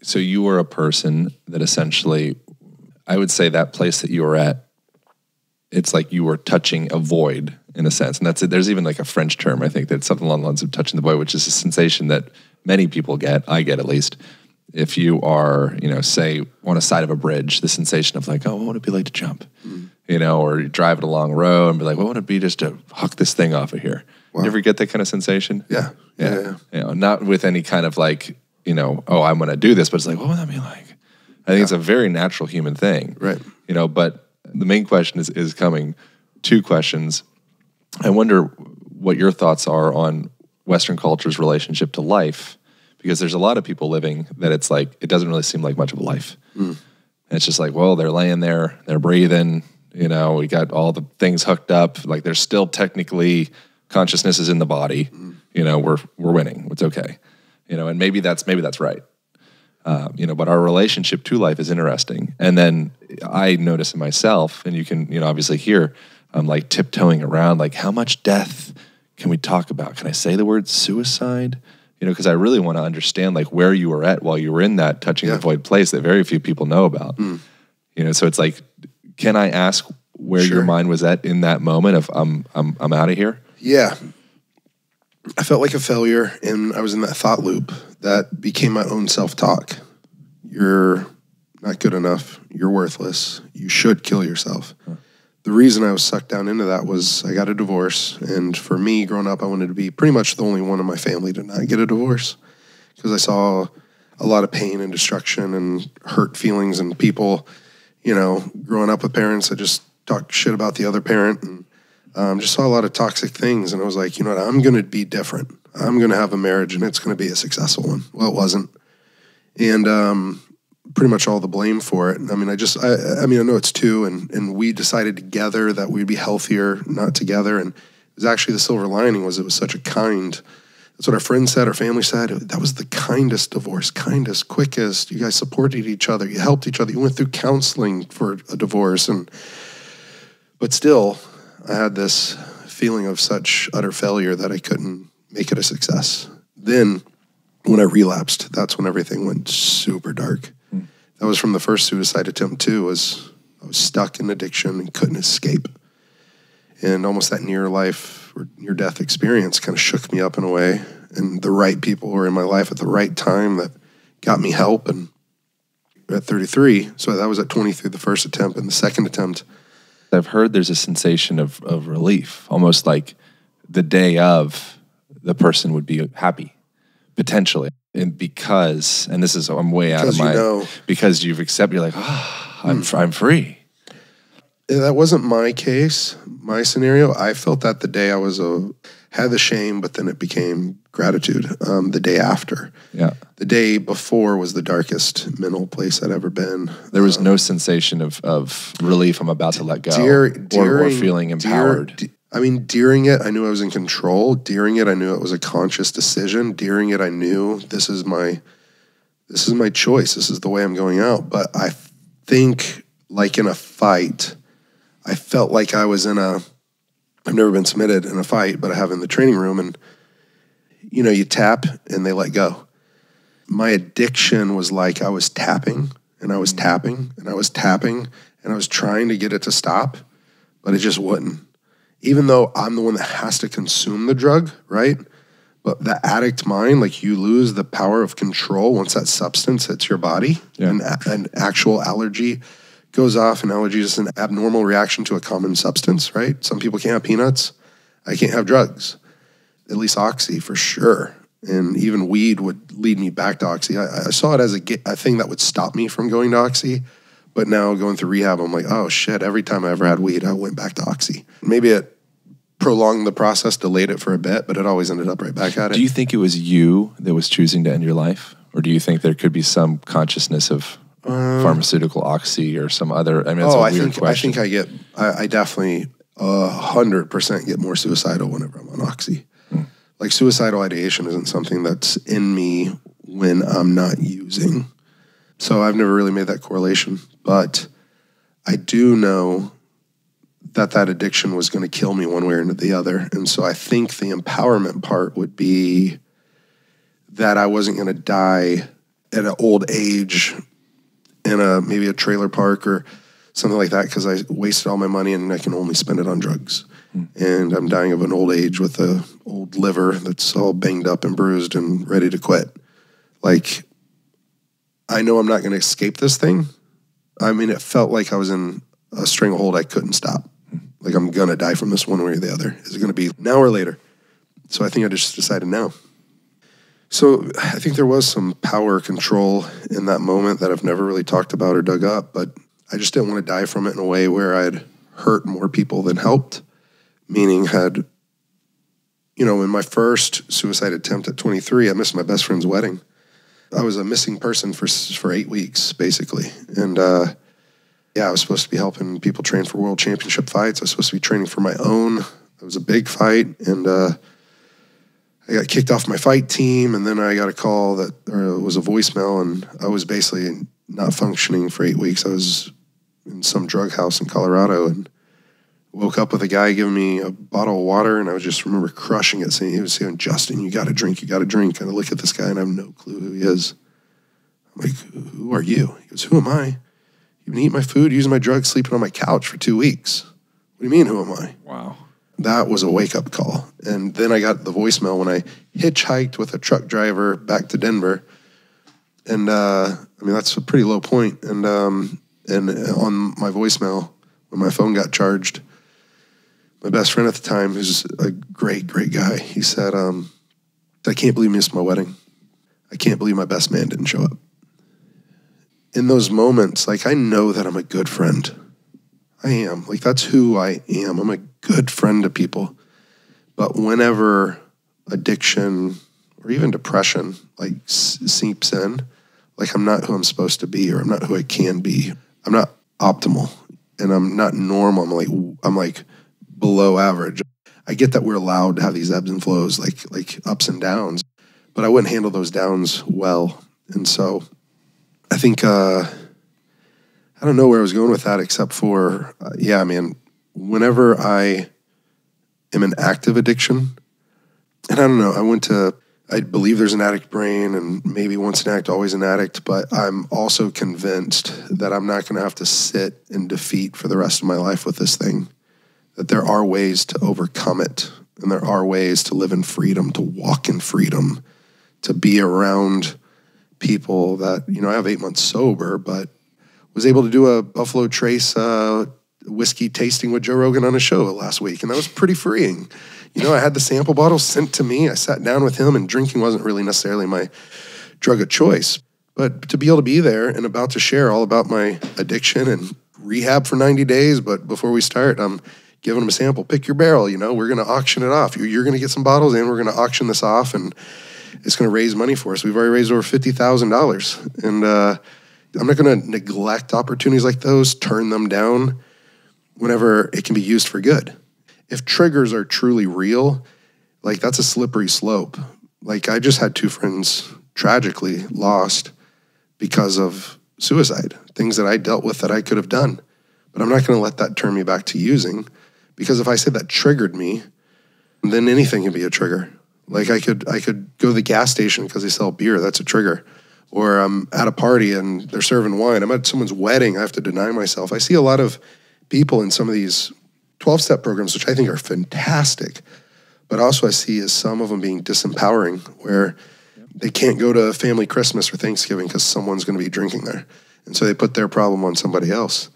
So you were a person that essentially, I would say that place that you were at, it's like you were touching a void in a sense. And that's it. There's even like a French term, I think, that's something along the lines of touching the void, which is a sensation that many people get, I get at least. If you are, say on a side of a bridge, the sensation of like, oh, what would it be like to jump? Or you drive it along a road and be like, what would it be just to huck this thing off of here? Wow. You ever get that kind of sensation? Yeah. Not with any kind of like, oh, I'm going to do this, but it's like, what would that be like? I think it's a very natural human thing. Right. But the main question is coming. Two questions. I wonder what your thoughts are on Western culture's relationship to life, because there's a lot of people living that it's like, it doesn't really seem like much of a life. And it's just like, well, they're laying there, they're breathing, we got all the things hooked up. Like there's still technically consciousness is in the body. We're winning. It's okay. And maybe that's right. But our relationship to life is interesting. And then I notice in myself, and you can, obviously hear, I'm like tiptoeing around, like how much death can we talk about? Can I say the word suicide? Because I really want to understand like where you were at while you were in that touching the void place that very few people know about. So it's like, can I ask where your mind was at in that moment of I'm out of here? Yeah. I felt like a failure, and I was in that thought loop that became my own self-talk. You're not good enough. You're worthless. You should kill yourself. Huh. The reason I was sucked down into that was I got a divorce, and for me, growing up, I wanted to be pretty much the only one in my family to not get a divorce because I saw a lot of pain and destruction and hurt feelings and people, growing up with parents that just talk shit about the other parent, and just saw a lot of toxic things. And I was like, you know what, I'm going to be different. I'm going to have a marriage, and it's going to be a successful one. Well, it wasn't. And pretty much all the blame for it. I mean, I know it's two, and we decided together that we'd be healthier, not together. And it was actually the silver lining was it was such a kind, that's what our friends said, our family said, that was the kindest divorce, kindest, quickest. You guys supported each other. You helped each other. You went through counseling for a divorce. But still, I had this feeling of such utter failure that I couldn't make it a success. Then when I relapsed, that's when everything went super dark. That was from the first suicide attempt too, I was stuck in addiction and couldn't escape. And almost that near-life or near-death experience kind of shook me up in a way. And the right people were in my life at the right time that got me help. And at 33, so that was at 23, the first attempt, and the second attempt. I've heard there's a sensation of relief, almost like the day of the person would be happy, potentially. And this is, I'm way out of my, because you've accepted, you're like, I'm free. That wasn't my case, my scenario. I felt that the day I had the shame, but then it became gratitude the day after. Yeah. The day before was the darkest mental place I'd ever been. There was no sensation of relief, I'm about to let go, or feeling empowered. During it, I knew I was in control. During it, I knew it was a conscious decision. During it, I knew this is my choice. This is the way I'm going out. But I think, like in a fight, I felt like I was I've never been submitted in a fight, but I have in the training room, and you tap and they let go. My addiction was like I was tapping and I was tapping and I was tapping and I was trying to get it to stop, but it just wouldn't. Even though I'm the one that has to consume the drug, right? But the addict mind, like you lose the power of control once that substance hits your body. Yeah. An actual allergy goes off. An allergy is an abnormal reaction to a common substance, right? Some people can't have peanuts. I can't have drugs. At least oxy for sure. And even weed would lead me back to oxy. I saw it as a thing that would stop me from going to oxy. But now going through rehab, I'm like, oh shit, every time I ever had weed, I went back to oxy. Maybe it prolonged the process, delayed it for a bit, but it always ended up right back at it. Do you think it was you that was choosing to end your life? Or do you think there could be some consciousness of pharmaceutical oxy or some other, that's a weird question. I definitely 100% get more suicidal whenever I'm on oxy. Like suicidal ideation isn't something that's in me when I'm not using. So I've never really made that correlation, but I do know that addiction was going to kill me one way or the other. And so I think the empowerment part would be that I wasn't going to die at an old age in maybe a trailer park or something like that because I wasted all my money and I can only spend it on drugs. And I'm dying of an old age with an old liver that's all banged up and bruised and ready to quit. Like, I know I'm not going to escape this thing. It felt like I was in a stranglehold I couldn't stop. Like, I'm going to die from this one way or the other. Is it going to be now or later? So I think I just decided now. So I think there was some power control in that moment that I've never really talked about or dug up, but I just didn't want to die from it in a way where I'd hurt more people than helped. Meaning in my first suicide attempt at 23, I missed my best friend's wedding. I was a missing person for 8 weeks, basically. And I was supposed to be helping people train for world championship fights. I was supposed to be training for my own. It was a big fight, and I got kicked off my fight team, and then I got a call it was a voicemail, and I was basically not functioning for 8 weeks. I was in some drug house in Colorado, and woke up with a guy giving me a bottle of water, and I just remember crushing it. He was saying, "Justin, you got to drink, you got to drink." And I look at this guy, and I have no clue who he is. I'm like, "Who are you?" He goes, "Who am I?" He You've been eating my food, using my drugs, sleeping on my couch for 2 weeks. What do you mean, who am I? Wow. That was a wake-up call. And then I got the voicemail when I hitchhiked with a truck driver back to Denver. And, that's a pretty low point. And on my voicemail, when my phone got charged, my best friend at the time, who's a great, great guy, he said, I can't believe you missed my wedding. I can't believe my best man didn't show up. In those moments, like, I know that I'm a good friend. I am. Like, that's who I am. I'm a good friend to people. But whenever addiction or even depression, like, seeps in, like, I'm not who I'm supposed to be, or I'm not who I can be. I'm not optimal, and I'm not normal. I'm like below average. I get that we're allowed to have these ebbs and flows, like ups and downs, but I wouldn't handle those downs well. And so I think, I don't know where I was going with that, except for, whenever I am in active addiction, and I don't know, I believe there's an addict brain, and maybe once an addict, always an addict, but I'm also convinced that I'm not going to have to sit in defeat for the rest of my life with this thing, that there are ways to overcome it, and there are ways to live in freedom, to walk in freedom, to be around people that, I have 8 months sober, but was able to do a Buffalo Trace whiskey tasting with Joe Rogan on a show last week, and that was pretty freeing. I had the sample bottles sent to me. I sat down with him, and drinking wasn't really necessarily my drug of choice. But to be able to be there and about to share all about my addiction and rehab for 90 days, but before we start, I'm giving them a sample. Pick your barrel, we're going to auction it off. You're going to get some bottles in, we're going to auction this off, and it's going to raise money for us. We've already raised over $50,000. And I'm not going to neglect opportunities like those, turn them down whenever it can be used for good. If triggers are truly real, like, that's a slippery slope. Like, I just had 2 friends tragically lost because of suicide, things that I dealt with that I could have done. But I'm not going to let that turn me back to using, because if I say that triggered me, then anything can be a trigger. Like, I could go to the gas station because they sell beer. That's a trigger. Or I'm at a party and they're serving wine. I'm at someone's wedding. I have to deny myself. I see a lot of people in some of these 12-step programs, which I think are fantastic, but also I see as some of them being disempowering, where they can't go to family Christmas or Thanksgiving because someone's going to be drinking there. And so they put their problem on somebody else.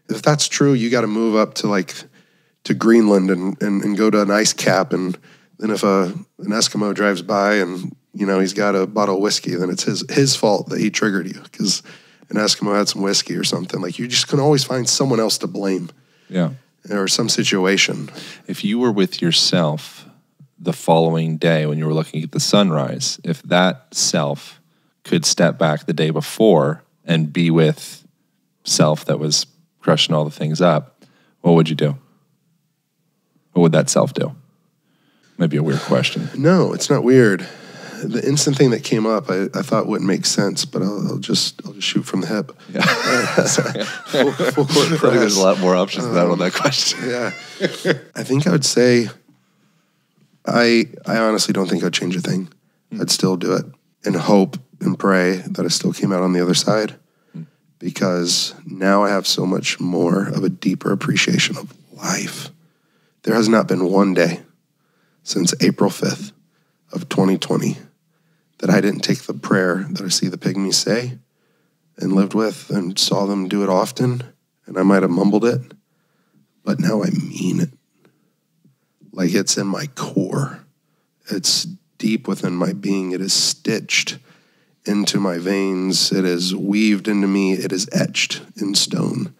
If that's true, you got to move up to Greenland and go to an ice cap. And then if an Eskimo drives by and, he's got a bottle of whiskey, then it's his fault that he triggered you because an Eskimo had some whiskey or something. Like, you just can always find someone else to blame. Yeah. Or some situation. If you were with yourself the following day when you were looking at the sunrise, if that self could step back the day before and be with self that was crushing all the things up, what would you do? What would that self do? Maybe a weird question. No, it's not weird. The instant thing that came up, I thought wouldn't make sense, but I'll just shoot from the hip. Yeah. Full court press. I think there's a lot more options than that on that question. Yeah. I think I would say, I honestly don't think I'd change a thing. I'd still do it and hope and pray that I still came out on the other side, because now I have so much more of a deeper appreciation of life. There has not been one day since April 5th of 2020 that I didn't take the prayer that I see the pygmies say and lived with and saw them do it often, and I might have mumbled it, but now I mean it. Like, it's in my core. It's deep within my being. It is stitched into my veins. It is weaved into me. It is etched in stone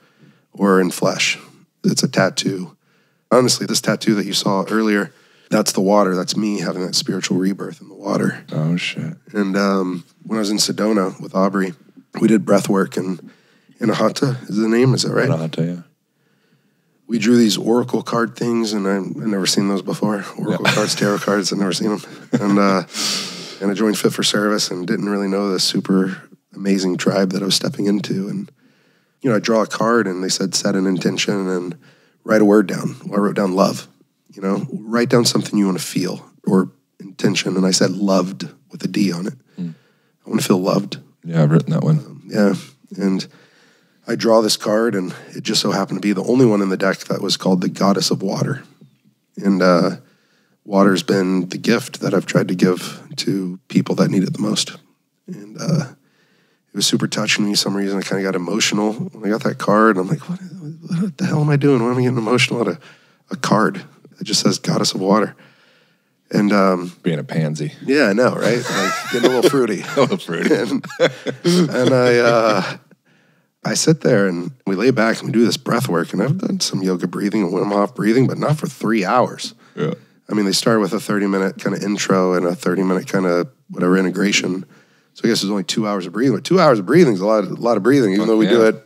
or in flesh. It's a tattoo. Honestly, this tattoo that you saw earlier, that's the water. That's me having that spiritual rebirth in the water. Oh, shit. And when I was in Sedona with Aubrey, we did breath work, and Anahata is the name, is that right? Anahata, yeah. We drew these oracle card things, and I've never seen those before. Oracle cards, tarot cards, I've never seen them. And I joined Fit for Service and didn't really know the super amazing tribe that I was stepping into. And, I draw a card, and they said set an intention and write a word down. Well, I wrote down love. Write down something you want to feel, or intention. And I said loved with a D on it. I want to feel loved. Yeah, I've written that one. Yeah. And I draw this card, and it just so happened to be the only one in the deck that was called the Goddess of Water. And water's been the gift that I've tried to give to people that need it the most. And it was super touching me. For some reason, I kind of got emotional when I got that card. I'm like, what the hell am I doing? Why am I getting emotional at a card that just says Goddess of Water? And being a pansy. Yeah, I know, right? Like getting a little fruity. A little fruity. And I sit there and we lay back and we do this breath work. And I've done some yoga breathing and Wim Hof breathing, but not for 3 hours. Yeah. I mean, they start with a 30-minute kind of intro and a 30-minute kind of whatever integration. So I guess there's only 2 hours of breathing. But 2 hours of breathing is a lot of breathing, even though we do it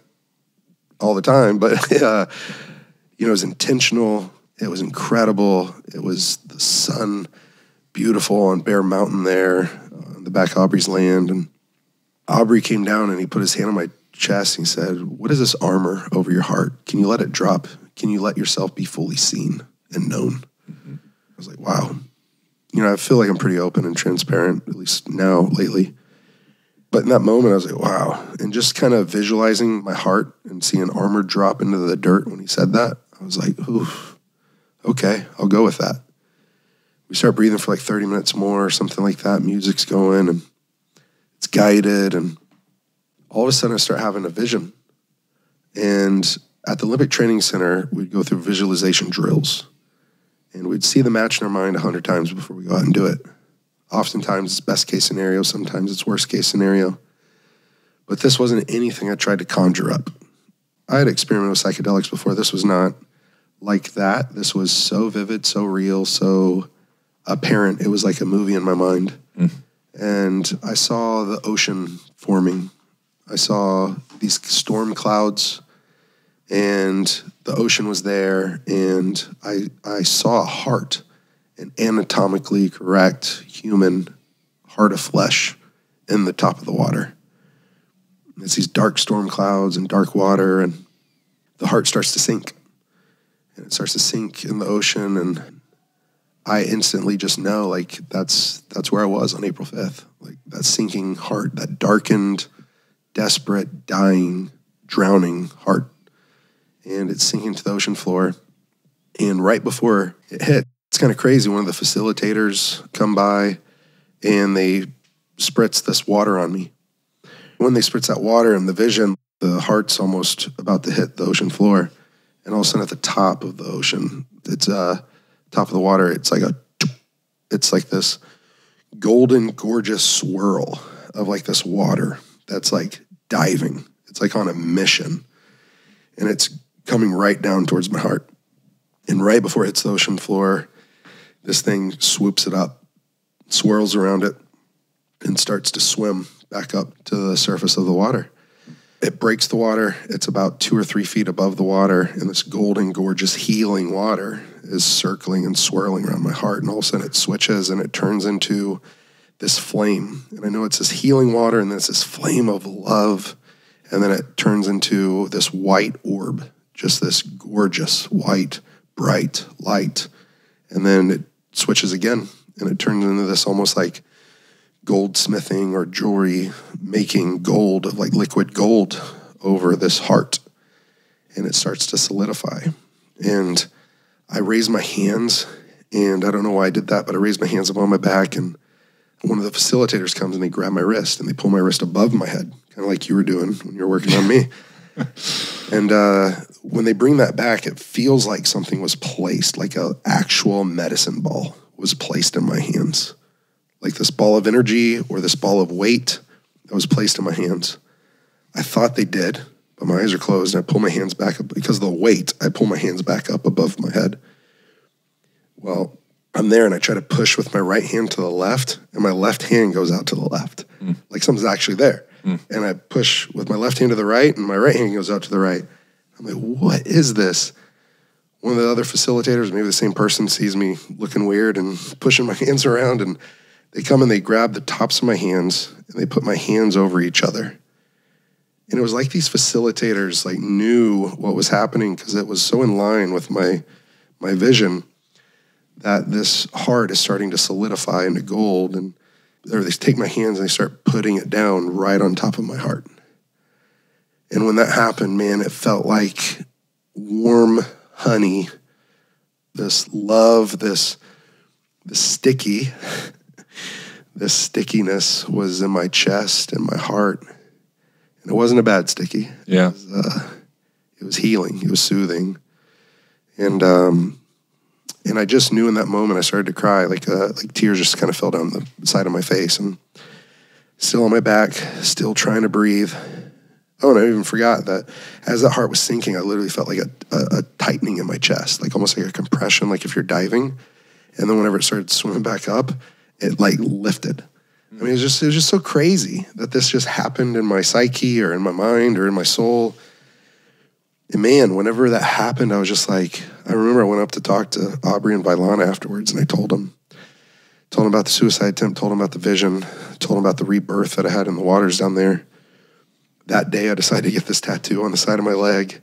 all the time. But it was intentional. It was incredible. It was the sun, beautiful on Bear Mountain there, on the back of Aubrey's land. And Aubrey came down and he put his hand on my chest and he said, "What is this armor over your heart? Can you let it drop? Can you let yourself be fully seen and known?" Mm-hmm. I was like, wow. I feel like I'm pretty open and transparent, at least now, lately. But in that moment, I was like, wow. And just kind of visualizing my heart and seeing armor drop into the dirt when he said that, I was like, oof. Okay, I'll go with that. We start breathing for like 30 minutes more or something like that. Music's going and it's guided. And all of a sudden I start having a vision. And at the Olympic Training Center, we'd go through visualization drills. And we'd see the match in our mind 100 times before we go out and do it. Oftentimes it's best case scenario. Sometimes it's worst case scenario. But this wasn't anything I tried to conjure up. I had experimented with psychedelics before. This was not like that. This was so vivid, so real, so apparent. It was like a movie in my mind. Mm. And I saw the ocean forming. I saw these storm clouds and the ocean was there. And I saw a heart, an anatomically correct human heart of flesh in the top of the water. It's these dark storm clouds and dark water, and the heart starts to sink. And it starts to sink in the ocean, and I instantly just know, like, that's where I was on April 5th. Like, that sinking heart, that darkened, desperate, dying, drowning heart. And it's sinking to the ocean floor. And right before it hit, it's kind of crazy. One of the facilitators come by, and they spritz this water on me. When they spritz that water in the vision, the heart's almost about to hit the ocean floor. And all of a sudden at the top of the ocean, it's top of the water, it's like this golden, gorgeous swirl of like this water that's like diving. It's like on a mission. And it's coming right down towards my heart. And right before it hits the ocean floor, this thing swoops it up, swirls around it, and starts to swim back up to the surface of the water. It breaks the water. It's about 2 or 3 feet above the water, and this golden, gorgeous, healing water is circling and swirling around my heart. And all of a sudden it switches and it turns into this flame. And I know it's this healing water, and then it's this flame of love. And then it turns into this white orb, just this gorgeous, white, bright light. And then it switches again, and it turns into this almost like goldsmithing or jewelry making gold, of like liquid gold over this heart. And it starts to solidify. And I raise my hands, and I don't know why I did that, but I raised my hands up on my back, and one of the facilitators comes and they grab my wrist and they pull my wrist above my head, kind of like you were doing when you were working on me. And when they bring that back, it feels like something was placed, like an actual medicine ball was placed in my hands. Like this ball of energy or this ball of weight that was placed in my hands. I thought they did, but my eyes are closed, and I pull my hands back up. Because of the weight, I pull my hands back up above my head. Well, I'm there, and I try to push with my right hand to the left, and my left hand goes out to the left. Like something's actually there. And I push with my left hand to the right, and my right hand goes out to the right. I'm like, what is this? One of the other facilitators, maybe the same person, sees me looking weird and pushing my hands around, and they come and they grab the tops of my hands, and they put my hands over each other. And it was like these facilitators like knew what was happening, because it was so in line with my vision that this heart is starting to solidify into gold. And or they take my hands and they start putting it down right on top of my heart. And when that happened, man, it felt like warm honey, this love, this sticky, this stickiness was in my chest and my heart. And it wasn't a bad sticky. Yeah. It was healing. It was soothing. And I just knew in that moment I started to cry, like tears just kind of fell down the side of my face, and still on my back, still trying to breathe. Oh, and I even forgot that as that heart was sinking, I literally felt like a tightening in my chest, like almost like a compression, like if you're diving. And then whenever it started swimming back up, it like lifted. I mean, it was just so crazy that this just happened in my psyche or in my mind or in my soul. And man, whenever that happened, I was just like, I remember I went up to talk to Aubrey and Vylana afterwards, and I told them about the suicide attempt, told them about the vision, told them about the rebirth that I had in the waters down there. That day, I decided to get this tattoo on the side of my leg.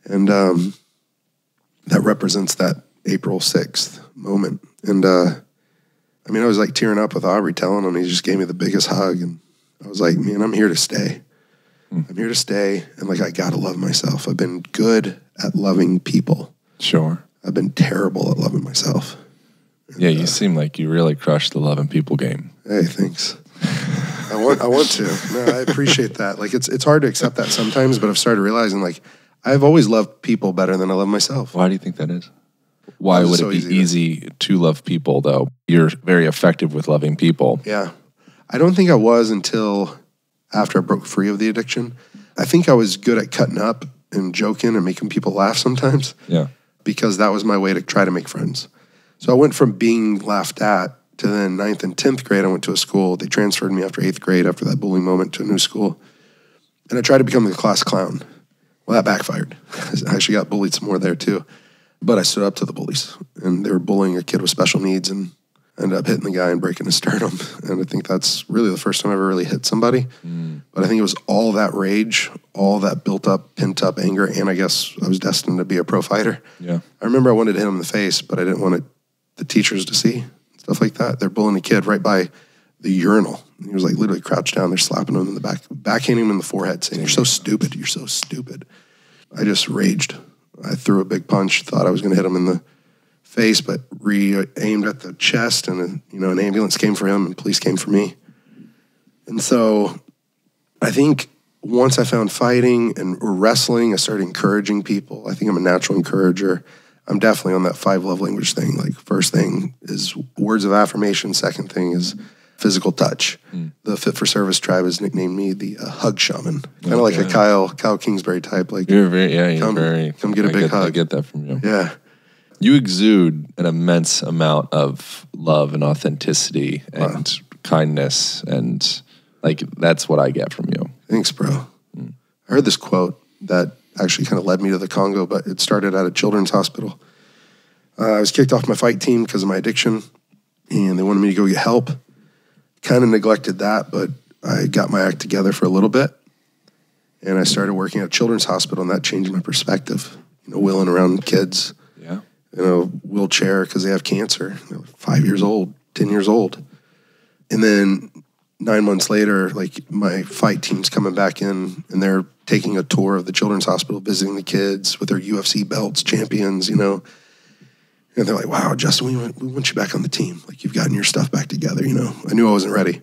And that represents that April 6th moment. And I mean, I was like tearing up with Aubrey telling him. He just gave me the biggest hug. And I was like, man, I'm here to stay. I'm here to stay. And like, I got to love myself. I've been good at loving people. Sure. I've been terrible at loving myself. And, yeah, you seem like you really crushed the loving people game. Hey, thanks. I want to. No, I appreciate that. Like, it's hard to accept that sometimes, but I've started realizing, like, I've always loved people better than I love myself. Why do you think that is? Why would it be easy to love people, though? You're very effective with loving people. Yeah. I don't think I was until after I broke free of the addiction. I think I was good at cutting up and joking and making people laugh sometimes. Yeah. Because that was my way to try to make friends. So I went from being laughed at to then 9th and 10th grade. I went to a school. They transferred me after 8th grade, after that bullying moment, to a new school. And I tried to become the class clown. Well, that backfired. I actually got bullied some more there too. But I stood up to the bullies, and they were bullying a kid with special needs, and ended up hitting the guy and breaking his sternum. And I think that's really the first time I ever really hit somebody. But I think it was all that rage, all that built up, pent up anger, and I guess I was destined to be a pro fighter. Yeah. I remember I wanted to hit him in the face, but I didn't want the teachers to see. Stuff like that. They're bullying a kid right by the urinal. He was like literally crouched down. They're slapping him in the back, backhanding him in the forehead, saying, "You're so stupid. You're so stupid." I just raged. I threw a big punch, thought I was going to hit him in the face, but aimed at the chest, and an ambulance came for him and police came for me. And so I think once I found fighting and wrestling, I started encouraging people. I think I'm a natural encourager. I'm definitely on that 5 love language thing. Like, first thing is words of affirmation. Second thing is physical touch. The Fit for Service tribe has nicknamed me the hug shaman. Kind of like a Kyle Kingsbury type. Like, you're very, come get a big hug. I get that from you. Yeah. You exude an immense amount of love and authenticity and kindness, and like, that's what I get from you. Thanks, bro. I heard this quote that actually kind of led me to the Congo, but it started at a children's hospital. I was kicked off my fight team because of my addiction, and they wanted me to go get help. Kind of neglected that, but I got my act together for a little bit, and I started working at a children's hospital, and that changed my perspective. Wheeling around kids, wheelchair because they have cancer. 5 years old, 10 years old. And then 9 months later, like, my fight team's coming back in, and they're taking a tour of the children's hospital, visiting the kids with their UFC belts, champions, And they're like, "Wow, Justin, we want you back on the team. Like, you've gotten your stuff back together, I knew I wasn't ready.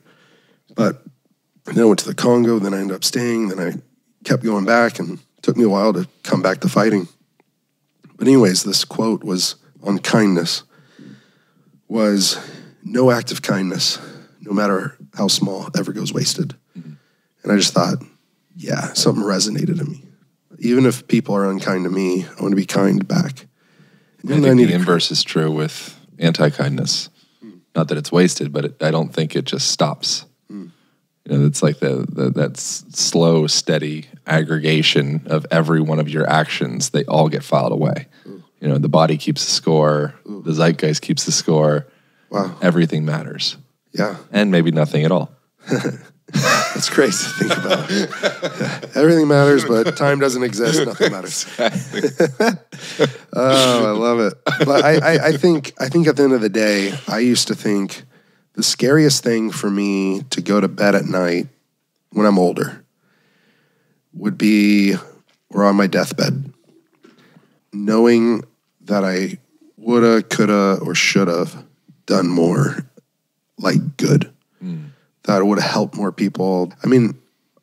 But then I went to the Congo, then I ended up staying, then I kept going back, and it took me a while to come back to fighting. But anyways, this quote was on kindness, was no act of kindness, no matter how small, ever goes wasted. And I just thought, yeah, something resonated in me. Even if people are unkind to me, I want to be kind back. I think the inverse is true with anti-kindness. Not that it's wasted, but I don't think it just stops. It's like that slow, steady aggregation of every one of your actions. They all get filed away. The body keeps the score. The zeitgeist keeps the score. Wow. Everything matters. Yeah. And maybe nothing at all. That's crazy to think about. Yeah. Everything matters, but time doesn't exist. Nothing matters. Oh, I love it. But I think at the end of the day, I used to think the scariest thing for me to go to bed at night when I'm older would be, or on my deathbed, knowing that I woulda, coulda, or should have done more, like, good. That would have helped more people. I mean,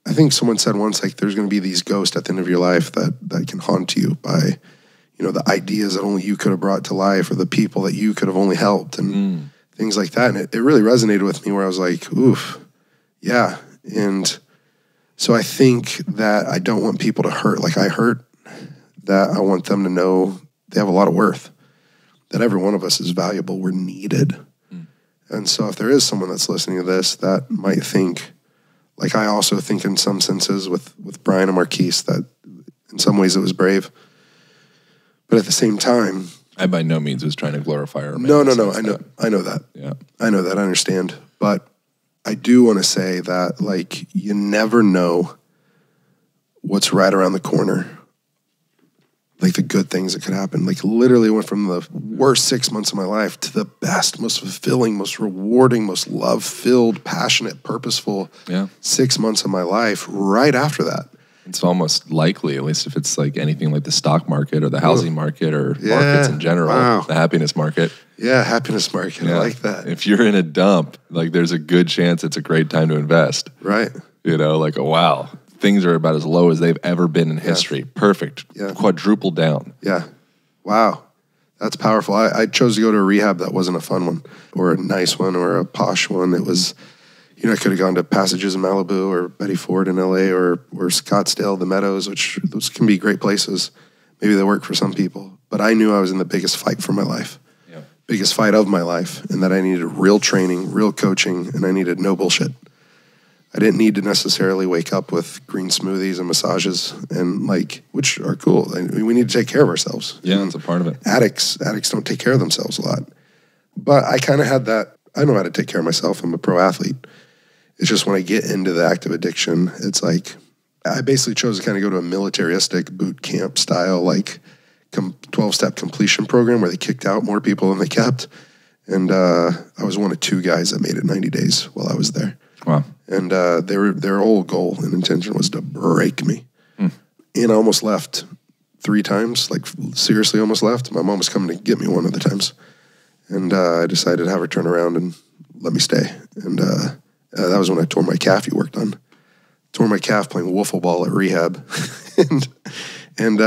I think someone said once, like, there's going to be these ghosts at the end of your life that can haunt you by, you know, the ideas that only you could have brought to life, or the people that you could have only helped, and things like that. And it really resonated with me, where I was like, oof, yeah. And so I think that I don't want people to hurt like I hurt, that I want them to know they have a lot of worth, that every one of us is valuable, we're needed. And so if there is someone that's listening to this that might think, like I also think in some senses with Brian and Marquise, that in some ways it was brave. But at the same time, I by no means was trying to glorify or no. I know that. Yeah. I know that. I understand. But I do want to say that, like, you never know what's right around the corner. Like, the good things that could happen. Like, literally went from the worst 6 months of my life to the best, most fulfilling, most rewarding, most love-filled, passionate, purposeful 6 months of my life right after that. It's almost likely, at least if it's like anything like the stock market or the housing market or markets in general, the happiness market. Yeah, happiness market. I like that. If you're in a dump, like, there's a good chance it's a great time to invest. Right. You know, like, wow, things are about as low as they've ever been in history. Perfect. Quadruple down. Yeah. Wow. That's powerful. I chose to go to a rehab that wasn't a fun one or a nice one or a posh one. It was, you know, I could have gone to Passages in Malibu or Betty Ford in LA or Scottsdale, the Meadows, which those can be great places. Maybe they work for some people. But I knew I was in the biggest fight for my life, biggest fight of my life, and that I needed real training, real coaching, and I needed no bullshit. I didn't need to necessarily wake up with green smoothies and massages, and, like, which are cool. I mean, we need to take care of ourselves. Yeah, it's a part of it. Addicts don't take care of themselves a lot. But I kind of had that. I know how to take care of myself. I'm a pro athlete. It's just when I get into the active addiction, it's like I basically chose to kind of go to a militaristic boot camp style, like 12-step completion program where they kicked out more people than they kept. And I was one of 2 guys that made it 90 days while I was there. Wow. And their whole goal and intention was to break me. And I almost left 3 times, like seriously almost left. My mom was coming to get me one of the times. And I decided to have her turn around and let me stay. And that was when I tore my calf you worked on. Tore my calf playing wiffle ball at rehab. and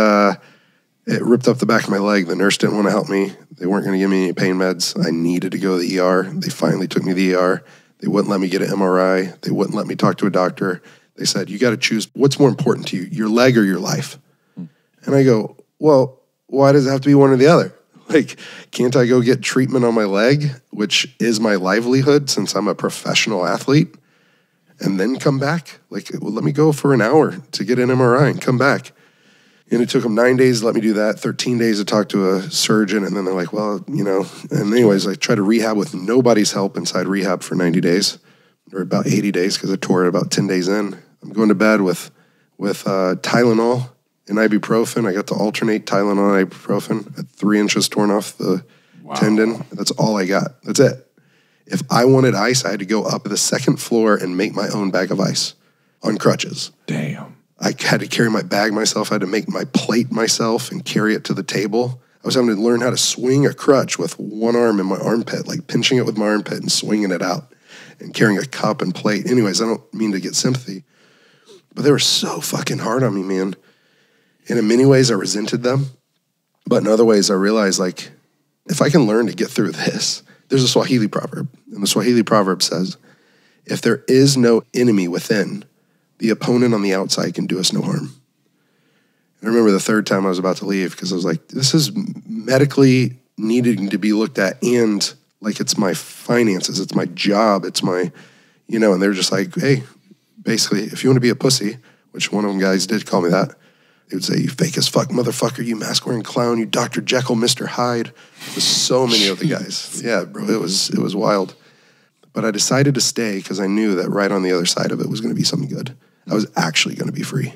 it ripped up the back of my leg. The nurse didn't want to help me. They weren't going to give me any pain meds. I needed to go to the ER. They finally took me to the ER. They wouldn't let me get an MRI. They wouldn't let me talk to a doctor. They said, you got to choose what's more important to you, your leg or your life. And I go, well, why does it have to be one or the other? Like, can't I go get treatment on my leg, which is my livelihood since I'm a professional athlete, and then come back? Like, well, let me go for an hour to get an MRI and come back. And it took them 9 days to let me do that, 13 days to talk to a surgeon. And then they're like, well, you know, and anyways, I tried to rehab with nobody's help inside rehab for 90 days or about 80 days because I tore it about 10 days in. I'm going to bed with Tylenol and ibuprofen. I got to alternate Tylenol and ibuprofen at 3 inches torn off the tendon. That's all I got. That's it. If I wanted ice, I had to go up to the 2nd floor and make my own bag of ice on crutches. Damn. I had to carry my bag myself. I had to make my plate myself and carry it to the table. I was having to learn how to swing a crutch with one arm in my armpit, like pinching it with my armpit and swinging it out and carrying a cup and plate. Anyways, I don't mean to get sympathy, but they were so fucking hard on me, man. And in many ways, I resented them. But in other ways, I realized, like, if I can learn to get through this, there's a Swahili proverb. And the Swahili proverb says, if there is no enemy within, the opponent on the outside can do us no harm. And I remember the 3rd time I was about to leave because I was like, this is medically needing to be looked at, and like, it's my finances, it's my job, it's my, you know, and they're just like, hey, basically, if you want to be a pussy, which one of them guys did call me that, they would say, you fake as fuck motherfucker, you mask-wearing clown, you Dr. Jekyll, Mr. Hyde. There's so many of the guys. Yeah, bro, it was wild. But I decided to stay because I knew that right on the other side of it was going to be something good. I was actually going to be free.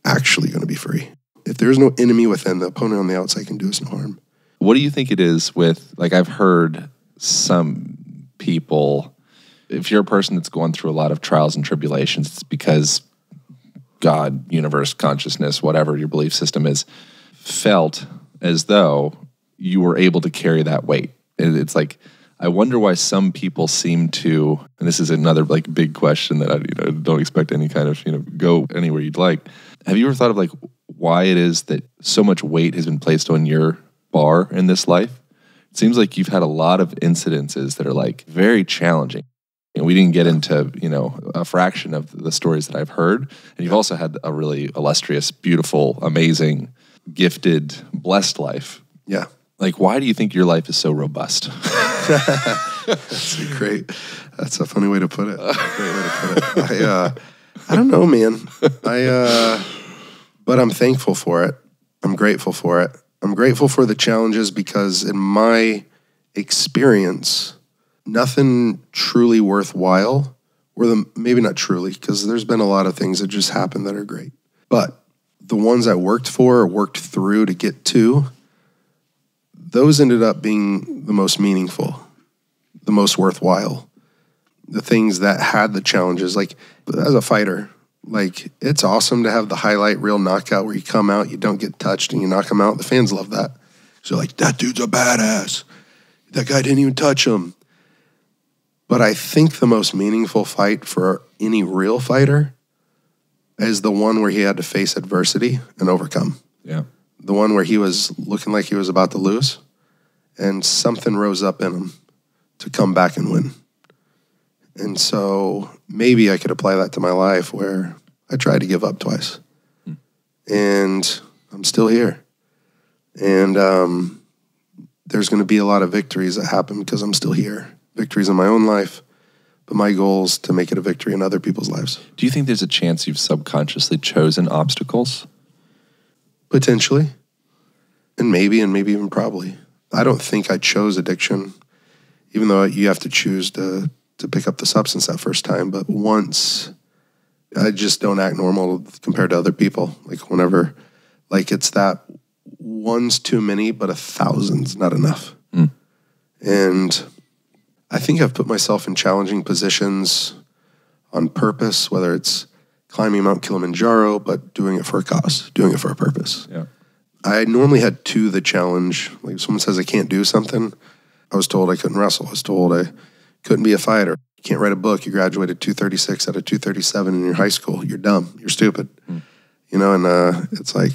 Actually going to be free. If there's no enemy within, the opponent on the outside can do us no harm. What do you think it is with, like, I've heard some people, if you're a person that's going through a lot of trials and tribulations, it's because God, universe, consciousness, whatever your belief system is, felt as though you were able to carry that weight. And it's like, I wonder why some people seem to, and this is another like big question that I don't expect any kind of, go anywhere you'd like. Have you ever thought of like why it is that so much weight has been placed on your bar in this life? It seems like you've had a lot of incidences that are like very challenging. And we didn't get into, a fraction of the stories that I've heard. And you've also had a really illustrious, beautiful, amazing, gifted, blessed life. Yeah. Like, why do you think your life is so robust? That's a funny way to put it. Great way to put it. I don't know, man. But I'm thankful for it. I'm grateful for it. I'm grateful for the challenges because in my experience, nothing truly worthwhile, maybe not truly, because there's been a lot of things that just happen that are great. But the ones I worked for or worked through to get to, those ended up being the most meaningful, the most worthwhile. The things that had the challenges, like as a fighter, like it's awesome to have the highlight reel knockout where you come out, you don't get touched, and you knock them out. The fans love that. So like, that dude's a badass. That guy didn't even touch him. But I think the most meaningful fight for any real fighter is the one where he had to face adversity and overcome. Yeah. The one where he was looking like he was about to lose, and something rose up in him to come back and win. And so maybe I could apply that to my life where I tried to give up twice. And I'm still here. And there's going to be a lot of victories that happen because I'm still here. Victories in my own life, but my goal is to make it a victory in other people's lives. Do you think there's a chance you've subconsciously chosen obstacles? Potentially. And maybe even probably. I don't think I chose addiction, even though you have to choose to pick up the substance that first time. But once, I just don't act normal compared to other people. Like whenever, like it's that one's too many, but 1,000's not enough. And I think I've put myself in challenging positions on purpose, whether it's climbing Mount Kilimanjaro, but doing it for a cause, doing it for a purpose. Yeah. I normally had to the challenge. Like if someone says I can't do something, I was told I couldn't wrestle. I was told I couldn't be a fighter. You can't write a book. You graduated 236 out of 237 in your high school. You're dumb. You're stupid. And it's like,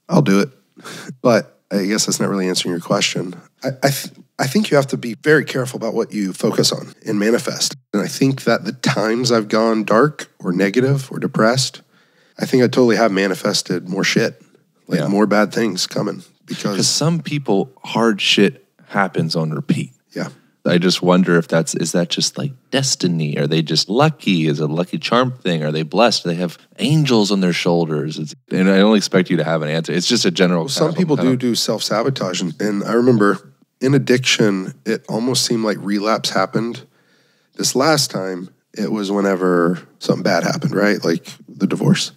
I'll do it. But I guess that's not really answering your question. I think you have to be very careful about what you focus on and manifest. And I think that the times I've gone dark or negative or depressed, I think I totally have manifested more shit, more bad things coming. Because some people, hard shit happens on repeat. Yeah. I just wonder if is that just like destiny? Are they just lucky? Is it a lucky charm thing? Are they blessed? Do they have angels on their shoulders? And I don't expect you to have an answer. It's just a general. Well, some people do self-sabotage. And I remember in addiction, it almost seemed like relapse happened. This last time, it was whenever something bad happened, right? Like the divorce.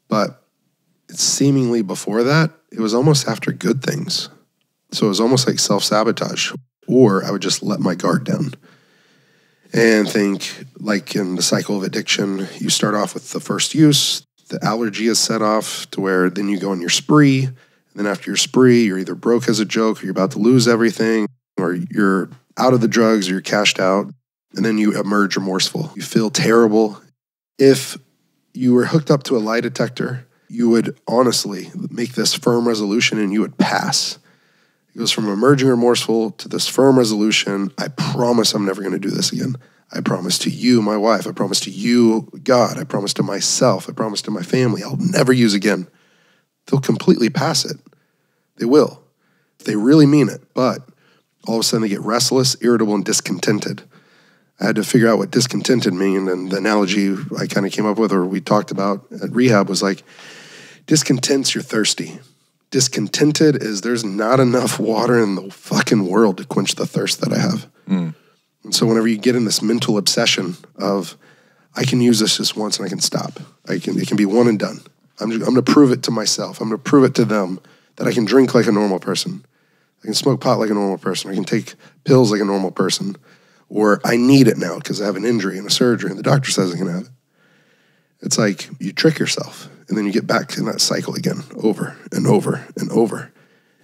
But seemingly before that, it was almost after good things. So it was almost like self-sabotage. Or I would just let my guard down and think, like in the cycle of addiction, you start off with the first use, the allergy is set off to where then you go on your spree. And then after your spree, you're either broke as a joke, or you're about to lose everything, or you're out of the drugs, or you're cashed out. And then you emerge remorseful. You feel terrible. If you were hooked up to a lie detector, you would honestly make this firm resolution and you would pass. It goes from emerging remorseful to this firm resolution. I promise I'm never going to do this again. I promise to you, my wife. I promise to you, God. I promise to myself. I promise to my family. I'll never use again. They'll completely pass it. They will. They really mean it. But all of a sudden they get restless, irritable, and discontented. I had to figure out what discontented mean. And the analogy I kind of came up with, or we talked about at rehab, was like, discontent's you're thirsty. Discontented is there's not enough water in the fucking world to quench the thirst that I have. And so whenever you get in this mental obsession of, I can use this just once and I can stop. It can be one and done. I'm going to prove it to myself. I'm going to prove it to them that I can drink like a normal person. I can smoke pot like a normal person. I can take pills like a normal person. Or I need it now because I have an injury and a surgery and the doctor says I can have it. It's like you trick yourself and then you get back in that cycle again over and over and over.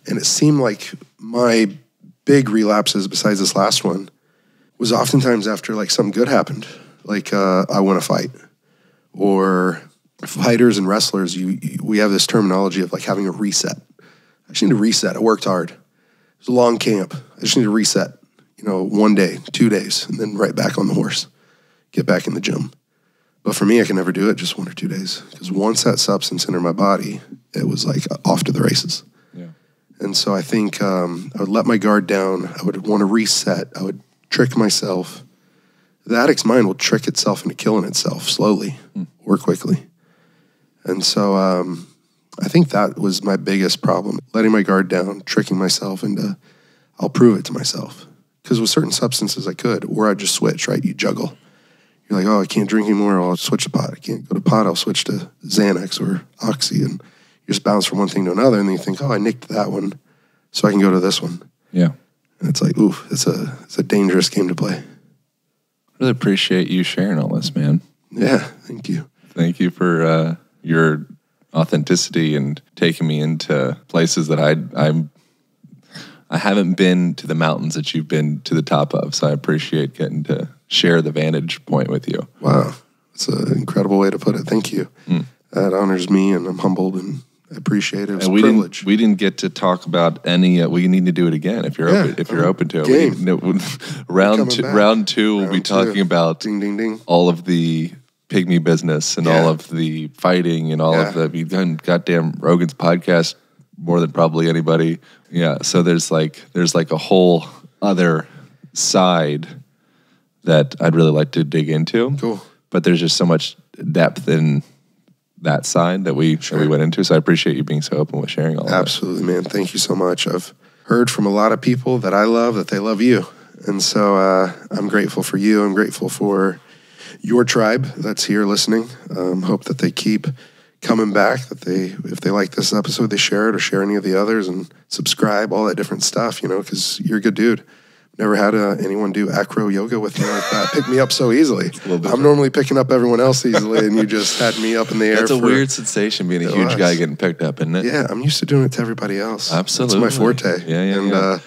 And it seemed like my big relapses besides this last one was oftentimes after like something good happened. Like I won a fight. Or fighters and wrestlers, we have this terminology of like having a reset. I just need to reset. I worked hard. It was a long camp. I just need to reset, 1 day, 2 days, and then right back on the horse, get back in the gym. But for me, I can never do it just 1 or 2 days. Because once that substance entered my body, it was like off to the races. Yeah. And so I think I would let my guard down. I would want to reset. I would trick myself. The addict's mind will trick itself into killing itself slowly or quickly. And so I think that was my biggest problem, letting my guard down, tricking myself into, I'll prove it to myself. Because with certain substances I could, or I'd just switch, right? You juggle. You're like, I can't drink anymore, I'll switch to pot. I can't go to pot, I'll switch to Xanax or Oxy. And you just bounce from one thing to another, and then you think, I nicked that one, so I can go to this one. Yeah. And it's like, oof, it's a dangerous game to play. Really appreciate you sharing all this, man. Yeah, thank you. Thank you for your authenticity and taking me into places that I haven't been to the mountains that you've been to the top of. So I appreciate getting to share the vantage point with you. Wow, it's an incredible way to put it. Thank you. That honors me, and I'm humbled and I appreciat it. It was a privilege. We didn't get to talk about any. We need to do it again if you're open. If you're open to it, round two, we'll be talking about ding ding ding, all of the pygmy business and all of the fighting and all of the. You've done goddamn Rogan's podcast more than probably anybody. Yeah, so there's like a whole other side that I'd really like to dig into. Cool, but there's just so much depth in that side that we went into. So I appreciate you being so open with sharing all of that. Absolutely, man. Thank you so much. I've heard from a lot of people that I love that they love you. And so I'm grateful for you. I'm grateful for your tribe that's here listening. Hope that they keep coming back, that if they like this episode, they share it or share any of the others and subscribe, all that different stuff, because you're a good dude. Never had anyone do acro yoga with me like that. Pick me up so easily. I'm normally picking up everyone else easily, and you just had me up in the air. That's a weird sensation, being a huge guy getting picked up, isn't it? Yeah, I'm used to doing it to everybody else. Absolutely. It's my forte. Yeah.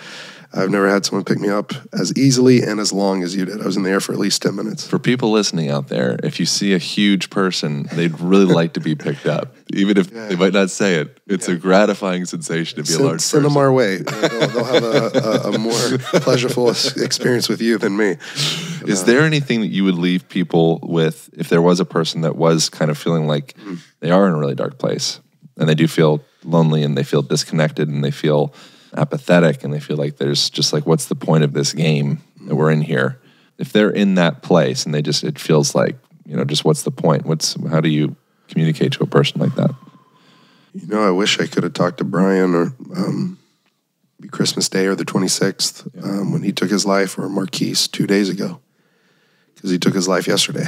I've never had someone pick me up as easily and as long as you did. I was in the air for at least 10 minutes. For people listening out there, if you see a huge person, they'd really like to be picked up. Even if they might not say it, it's a gratifying sensation to be a large person. Send them our way. They'll have a more pleasurable experience with you than me. Is there anything that you would leave people with if there was a person that was kind of feeling like they are in a really dark place and they do feel lonely and they feel disconnected and they feel apathetic and they feel like there's just like, what's the point of this game that we're in here? If they're in that place and it feels like, just what's the point? How do you communicate to a person like that? I wish I could have talked to Brian or Christmas Day or the 26th when he took his life, or Marquise 2 days ago, because he took his life yesterday.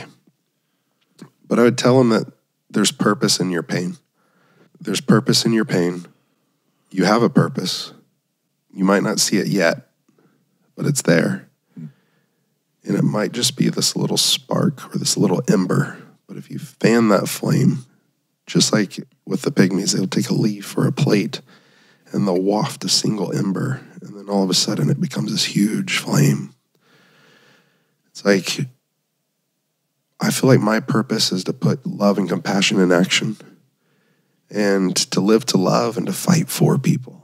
But I would tell him that there's purpose in your pain. There's purpose in your pain. You have a purpose. You might not see it yet, but it's there. And it might just be this little spark or this little ember. But if you fan that flame, just like with the pygmies, they'll take a leaf or a plate and they'll waft a single ember. And then all of a sudden it becomes this huge flame. It's like, I feel like my purpose is to put love and compassion in action and to live to love and to fight for people.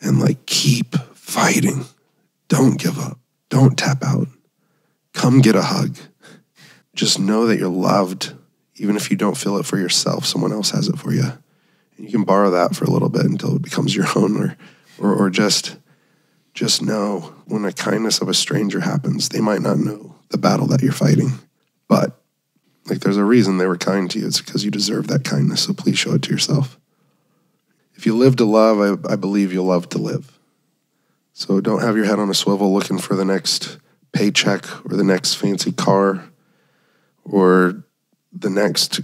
And keep fighting. Don't give up. Don't tap out. Come get a hug. Just know that you're loved. Even if you don't feel it for yourself, someone else has it for you. And you can borrow that for a little bit until it becomes your own, or just know when a kindness of a stranger happens, they might not know the battle that you're fighting. But there's a reason they were kind to you. It's because you deserve that kindness. So please show it to yourself. If you live to love, I believe you'll love to live. So don't have your head on a swivel looking for the next paycheck or the next fancy car or the next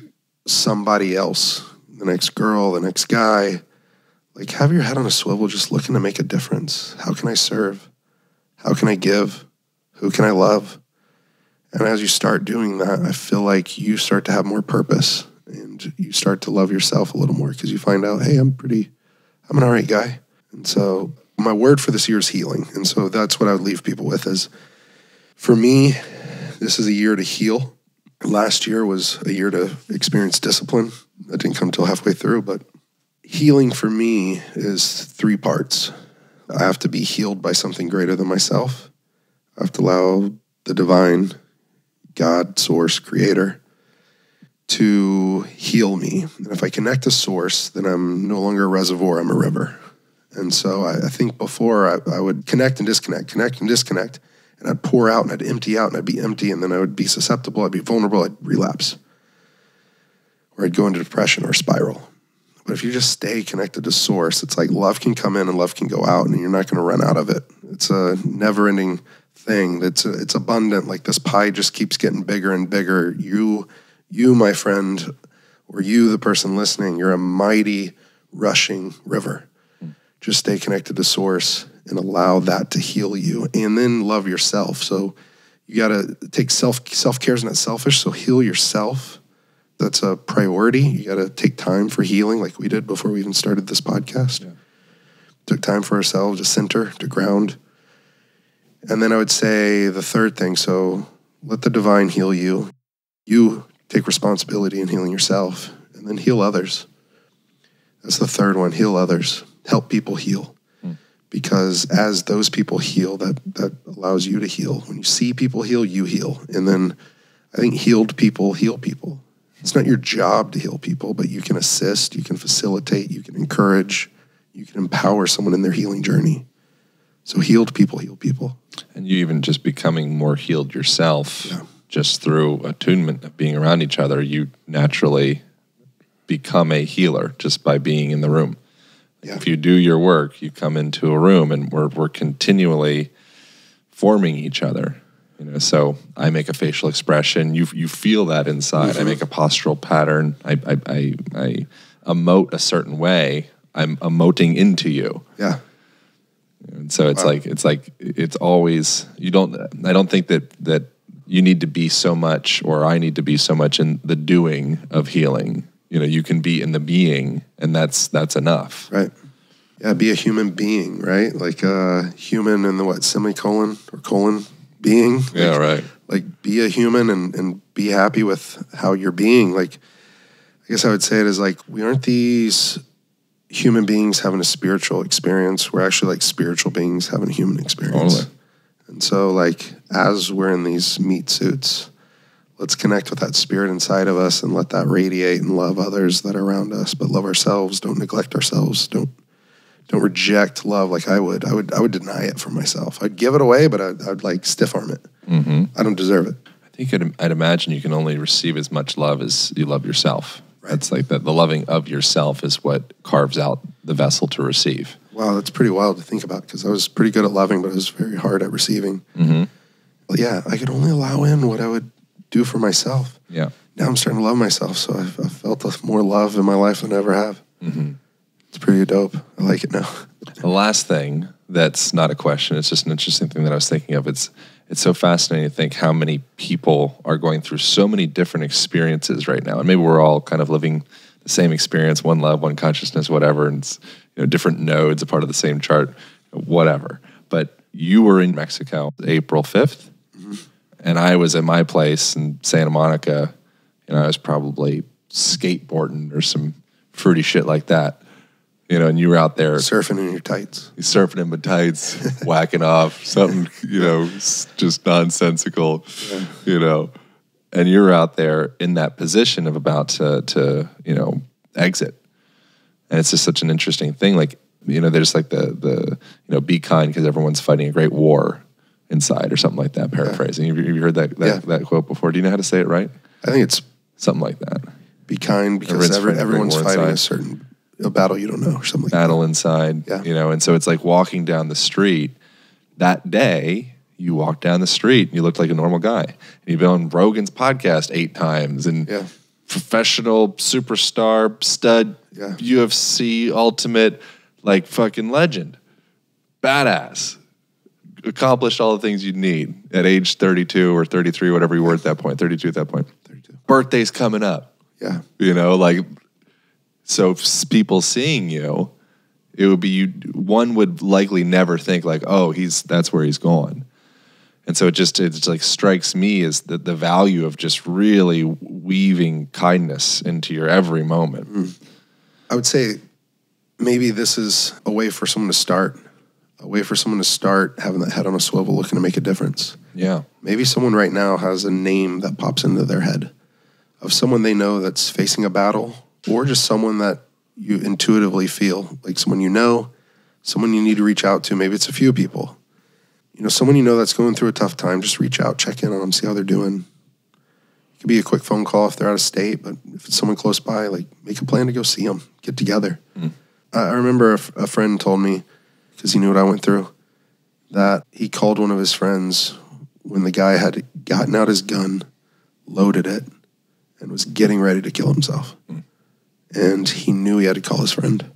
somebody else, the next girl, the next guy. Have your head on a swivel just looking to make a difference. How can I serve? How can I give? Who can I love? And as you start doing that, I feel like you start to have more purpose and you start to love yourself a little more because you find out, hey, I'm an all right guy. And so my word for this year is healing. And so that's what I would leave people with is, for me, this is a year to heal. Last year was a year to experience discipline. That didn't come till halfway through, but healing for me is 3 parts. I have to be healed by something greater than myself. I have to allow the divine God, source, creator, to heal me. And if I connect to source, then I'm no longer a reservoir, I'm a river. And so I think before I would connect and disconnect, and I'd pour out and I'd empty out and I'd be empty, and then I would be susceptible, I'd be vulnerable, I'd relapse. Or I'd go into depression or spiral. But if you just stay connected to source, it's like love can come in and love can go out, and you're not going to run out of it. It's a never-ending thing. It's abundant. Like this pie just keeps getting bigger and bigger. You, my friend, or you, the person listening, you're a mighty rushing river. Just stay connected to source and allow that to heal you, and then love yourself. So you got to take self-care is not selfish. So heal yourself. That's a priority. You got to take time for healing, like we did before we even started this podcast. Yeah. Took time for ourselves to center, to ground. And then I would say the third thing, so let the divine heal you. You take responsibility in healing yourself, and then heal others. That's the third one, heal others. Help people heal. Because as those people heal, that allows you to heal. When you see people heal, you heal. And then I think healed people heal people. It's not your job to heal people, but you can assist, you can facilitate, you can encourage, you can empower someone in their healing journey. So healed people heal people. And you even just becoming more healed yourself, just through attunement of being around each other, you naturally become a healer just by being in the room. Yeah. If you do your work, you come into a room and we're continually forming each other. You know, so I make a facial expression. You feel that inside. Mm-hmm. I make a postural pattern. I emote a certain way. I'm emoting into you. Yeah. And so it's always I don't think that you need to be so much, or I need to be so much in the doing of healing. You know, you can be in the being, and that's enough. Right. Yeah, be a human being, right? Like human in the semicolon or colon being. Yeah, right. Like be a human and be happy with how you're being. Like, I guess I would say it is like, we aren't these human beings having a spiritual experience. We're actually like spiritual beings having a human experience. Totally. And so like, as we're in these meat suits, let's connect with that spirit inside of us and let that radiate and love others that are around us, but love ourselves. Don't neglect ourselves. Don't reject love like I would. I would deny it for myself. I'd give it away, but I'd like stiff arm it. Mm-hmm. I don't deserve it. I think I'd imagine you can only receive as much love as you love yourself. Right. That's like the loving of yourself is what carves out the vessel to receive. Wow, that's pretty wild to think about, because I was pretty good at loving, but I was very hard at receiving. Mm-hmm. But yeah, I could only allow in what I would do for myself. Yeah. Now I'm starting to love myself, so I've felt more love in my life than I ever have. Mm-hmm. It's pretty dope. I like it now. The last thing that's not a question, it's just an interesting thing that I was thinking of. It's so fascinating to think how many people are going through so many different experiences right now. And maybe we're all kind of living the same experience, one love, one consciousness, whatever. And it's, different nodes, a part of the same chart, whatever. But you were in Mexico April 5th, mm-hmm. and I was at my place in Santa Monica, and I was probably skateboarding or some fruity shit like that. And you were out there surfing in your tights. Surfing in my tights, whacking off something, just nonsensical, And you're out there in that position of about to exit. And it's just such an interesting thing. Like, there's like the be kind because everyone's fighting a great war inside or something like that, paraphrasing. Yeah. Have you heard that quote before? Do you know how to say it right? I think it's something like that. Be kind because everyone's fighting a battle you don't know or something like battle that. Inside, and so it's like walking down the street. That day, you walked down the street and you looked like a normal guy. And you've been on Rogan's podcast 8 times and professional superstar, stud, UFC ultimate, like fucking legend. Badass. accomplished all the things you need at age 32 or 33, whatever you were at that point, 32 at that point. 32. Birthday's coming up. Yeah. You know, like, so people seeing you, it would be, one would likely never think like, oh, that's where he's going. And so it's like strikes me as the value of just really weaving kindness into your every moment. Mm. I would say maybe this is a way for someone to start. A way for someone to start having that head on a swivel looking to make a difference. Yeah. Maybe someone right now has a name that pops into their head of someone they know that's facing a battle, or just someone that you intuitively feel like someone you know, someone you need to reach out to. Maybe it's a few people. You know, someone you know that's going through a tough time, just reach out, check in on them, see how they're doing. It could be a quick phone call if they're out of state, but if it's someone close by, like make a plan to go see them, get together. Mm. I remember a friend told me, because he knew what I went through, that he called one of his friends when the guy had gotten out his gun, loaded it, and was getting ready to kill himself. Mm. And he knew he had to call his friend.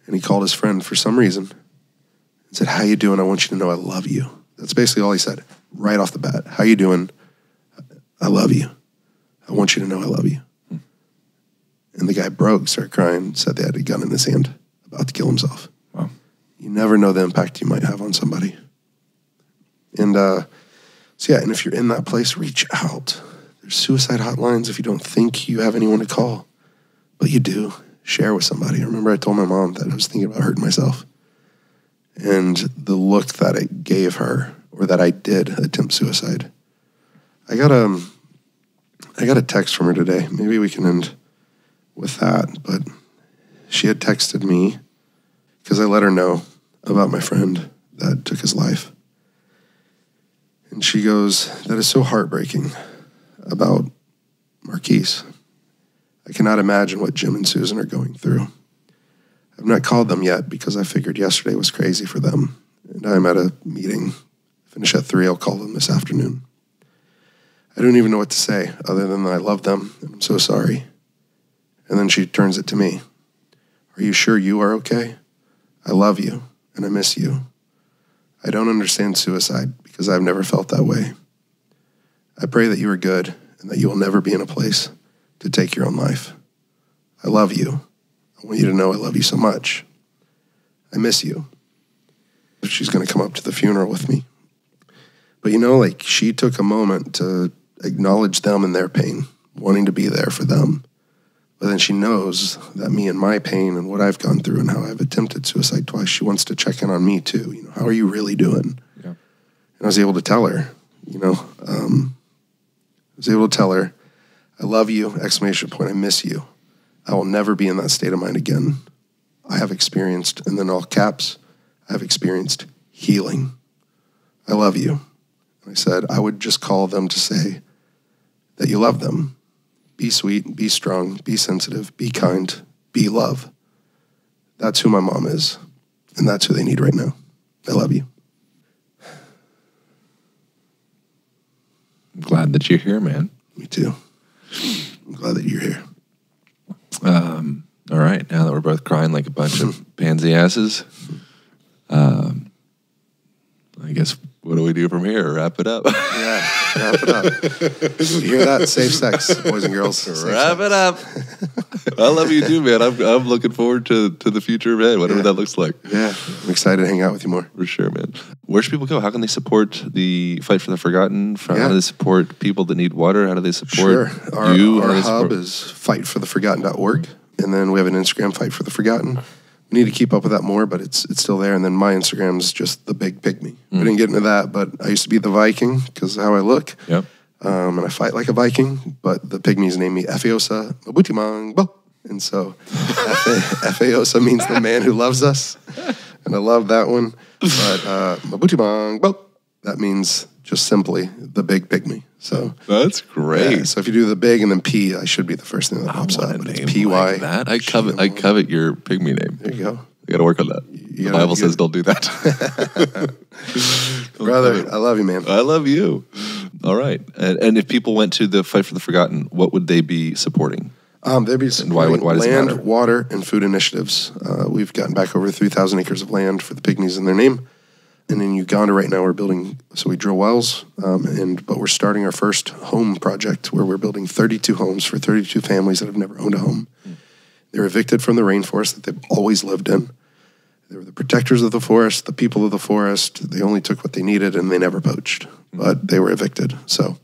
And he called his friend for some reason and said, "How you doing? I want you to know I love you." That's basically all he said, right off the bat. "How you doing? I love you. I want you to know I love you." Mm. And the guy broke, started crying, said they had a gun in his hand, about to kill himself. Wow. You never know the impact you might have on somebody. And so yeah, and if you're in that place, reach out. There's suicide hotlines if you don't think you have anyone to call, but you do. Share with somebody. I remember I told my mom that I was thinking about hurting myself. And the look that it gave her, or that I did attempt suicide. I got a text from her today. Maybe we can end with that, but she had texted me because I let her know about my friend that took his life. And she goes, "That is so heartbreaking about Marquise. I cannot imagine what Jim and Susan are going through. I've not called them yet because I figured yesterday was crazy for them. And I'm at a meeting. Finish at 3, I'll call them this afternoon. I don't even know what to say other than I love them and I'm so sorry." And then she turns it to me. "Are you sure you are okay? I love you and I miss you. I don't understand suicide because I've never felt that way. I pray that you are good and that you will never be in a place to take your own life. I love you. I want you to know I love you so much. I miss you." She's going to come up to the funeral with me. But you know, like, she took a moment to acknowledge them and their pain, wanting to be there for them. But then she knows that me and my pain and what I've gone through and how I've attempted suicide twice, she wants to check in on me too. You know, how are you really doing? Yeah. And I was able to tell her, I was able to tell her, "I love you, ! I miss you. I will never be in that state of mind again. I have experienced," and then all caps, "I have experienced healing. I love you." And I said, I would just call them to say that you love them. Be sweet, be strong, be sensitive, be kind, be love. That's who my mom is, and that's who they need right now. I love you. I'm glad that you're here, man. Me too. I'm glad that you're here. All right, now that we're both crying like a bunch of pansy asses, I guess, what do we do from here? Wrap it up. Yeah, wrap it up. You hear that? Safe sex, boys and girls. Wrap it up. I love you too, man. I'm looking forward to the future, man, whatever that looks like. Yeah, I'm excited to hang out with you more. For sure, man. Where should people go? How can they support the Fight for the Forgotten? How do they support people that need water? How do they support you? Our hub is fightfortheforgotten.org. And then we have an Instagram, Fight for the Forgotten. We need to keep up with that more, but it's still there. And then my Instagram is just the Big Pygmy. We didn't get into that, but I used to be the Viking because of how I look. Yep. And I fight like a Viking, but the Pygmies named me Efeosa Mabutimang. And so Efeosa means the man who loves us. And I love that one. But Mabutimang, that means just simply the Big Pygmy. So that's great. Yeah, so if you do the big and then P, I should be the first thing that pops up. But it's PY. Like that. I covet your pygmy name. There you go. You got to work on that. The Bible says don't do that. Brother, I love you, man. I love you. All right. And if people went to the Fight for the Forgotten, what would they be supporting? They'd be supporting land, water, and food initiatives. We've gotten back over 3,000 acres of land for the Pygmies in their name. And in Uganda right now, we're building, so we drill wells, but we're starting our first home project where we're building 32 homes for 32 families that have never owned a home. They're evicted from the rainforest that they've always lived in. They were the protectors of the forest, the people of the forest. They only took what they needed and they never poached, but they were evicted. So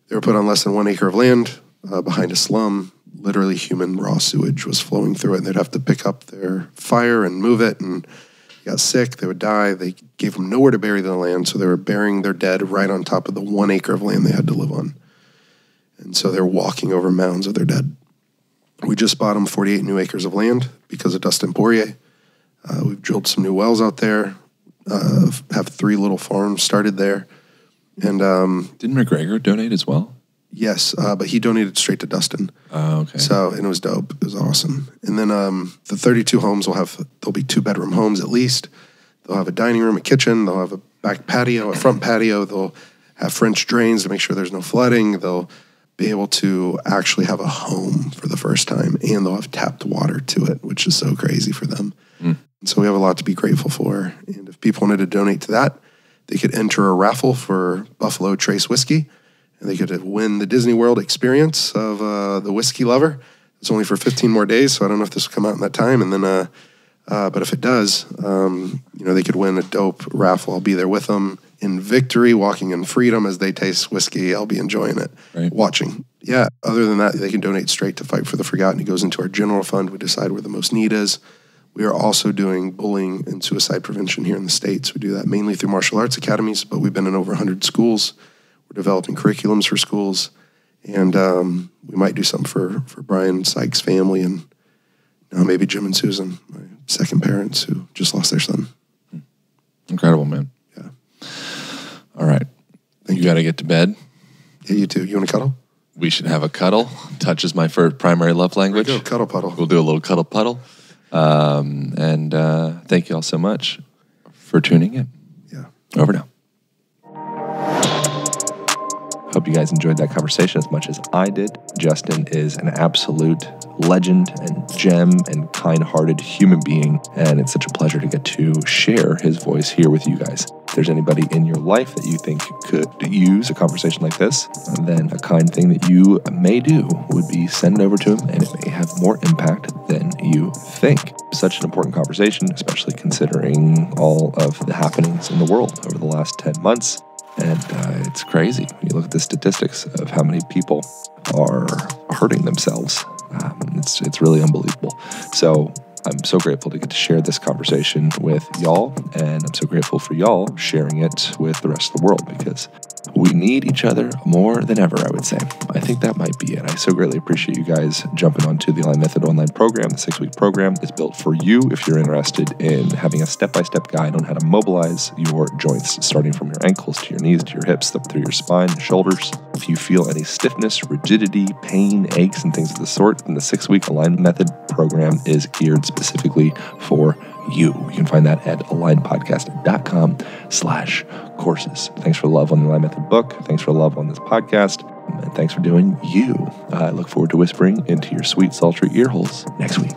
they were put on less than 1 acre of land behind a slum. Literally human raw sewage was flowing through it. And they'd have to pick up their fire and move it, and got sick, they would die. They gave them nowhere to bury the land, so they were burying their dead right on top of the 1 acre of land they had to live on. And so they're walking over mounds of their dead. We just bought them 48 new acres of land because of Dustin Poirier. We've drilled some new wells out there, have 3 little farms started there. And didn't McGregor donate as well? Yes, but he donated straight to Dustin. Oh, okay. So, and it was dope. It was awesome. And then the 32 homes there'll be 2-bedroom homes at least. They'll have a dining room, a kitchen. They'll have a back patio, a front patio. They'll have French drains to make sure there's no flooding. They'll be able to actually have a home for the first time, and they'll have tapped water to it, which is so crazy for them. And so we have a lot to be grateful for. And if people wanted to donate to that, they could enter a raffle for Buffalo Trace whiskey. And they could win the Disney World experience of the Whiskey Lover. It's only for 15 more days, so I don't know if this will come out in that time. And then, but if it does, they could win a dope raffle. I'll be there with them in victory, walking in freedom as they taste whiskey. I'll be enjoying it, watching. Yeah, other than that, they can donate straight to Fight for the Forgotten. It goes into our general fund. We decide where the most need is. We are also doing bullying and suicide prevention here in the States. We do that mainly through martial arts academies, but we've been in over 100 schools. We're developing curriculums for schools, and we might do something for Brian Sykes' family, and now maybe Jim and Susan, my second parents, who just lost their son. Incredible, man. Yeah. All right. You got to get to bed. Yeah, you too. You want to cuddle? We should have a cuddle. Touch is my first primary love language. Go, cuddle puddle. We'll do a little cuddle puddle. And thank you all so much for tuning in. Yeah. Over now. Hope you guys enjoyed that conversation as much as I did. Justin is an absolute legend and gem and kind-hearted human being, and it's such a pleasure to get to share his voice here with you guys. If there's anybody in your life that you think could use a conversation like this, then a kind thing that you may do would be send it over to him, and it may have more impact than you think. Such an important conversation, especially considering all of the happenings in the world over the last 10 months. And it's crazy when you look at the statistics of how many people are hurting themselves. It's really unbelievable. So I'm so grateful to get to share this conversation with y'all, and I'm so grateful for y'all sharing it with the rest of the world, because we need each other more than ever, I would say. I think that might be it. I so greatly appreciate you guys jumping onto the Align Method online program. The 6-week program is built for you if you're interested in having a step-by-step guide on how to mobilize your joints, starting from your ankles to your knees to your hips, up through your spine and shoulders. If you feel any stiffness, rigidity, pain, aches, and things of the sort, then the 6-week Align Method program is geared specifically for you. You can find that at alignpodcast.com/courses. Thanks for the love on the Align Method book. Thanks for the love on this podcast. And thanks for doing you. I look forward to whispering into your sweet, sultry ear holes next week.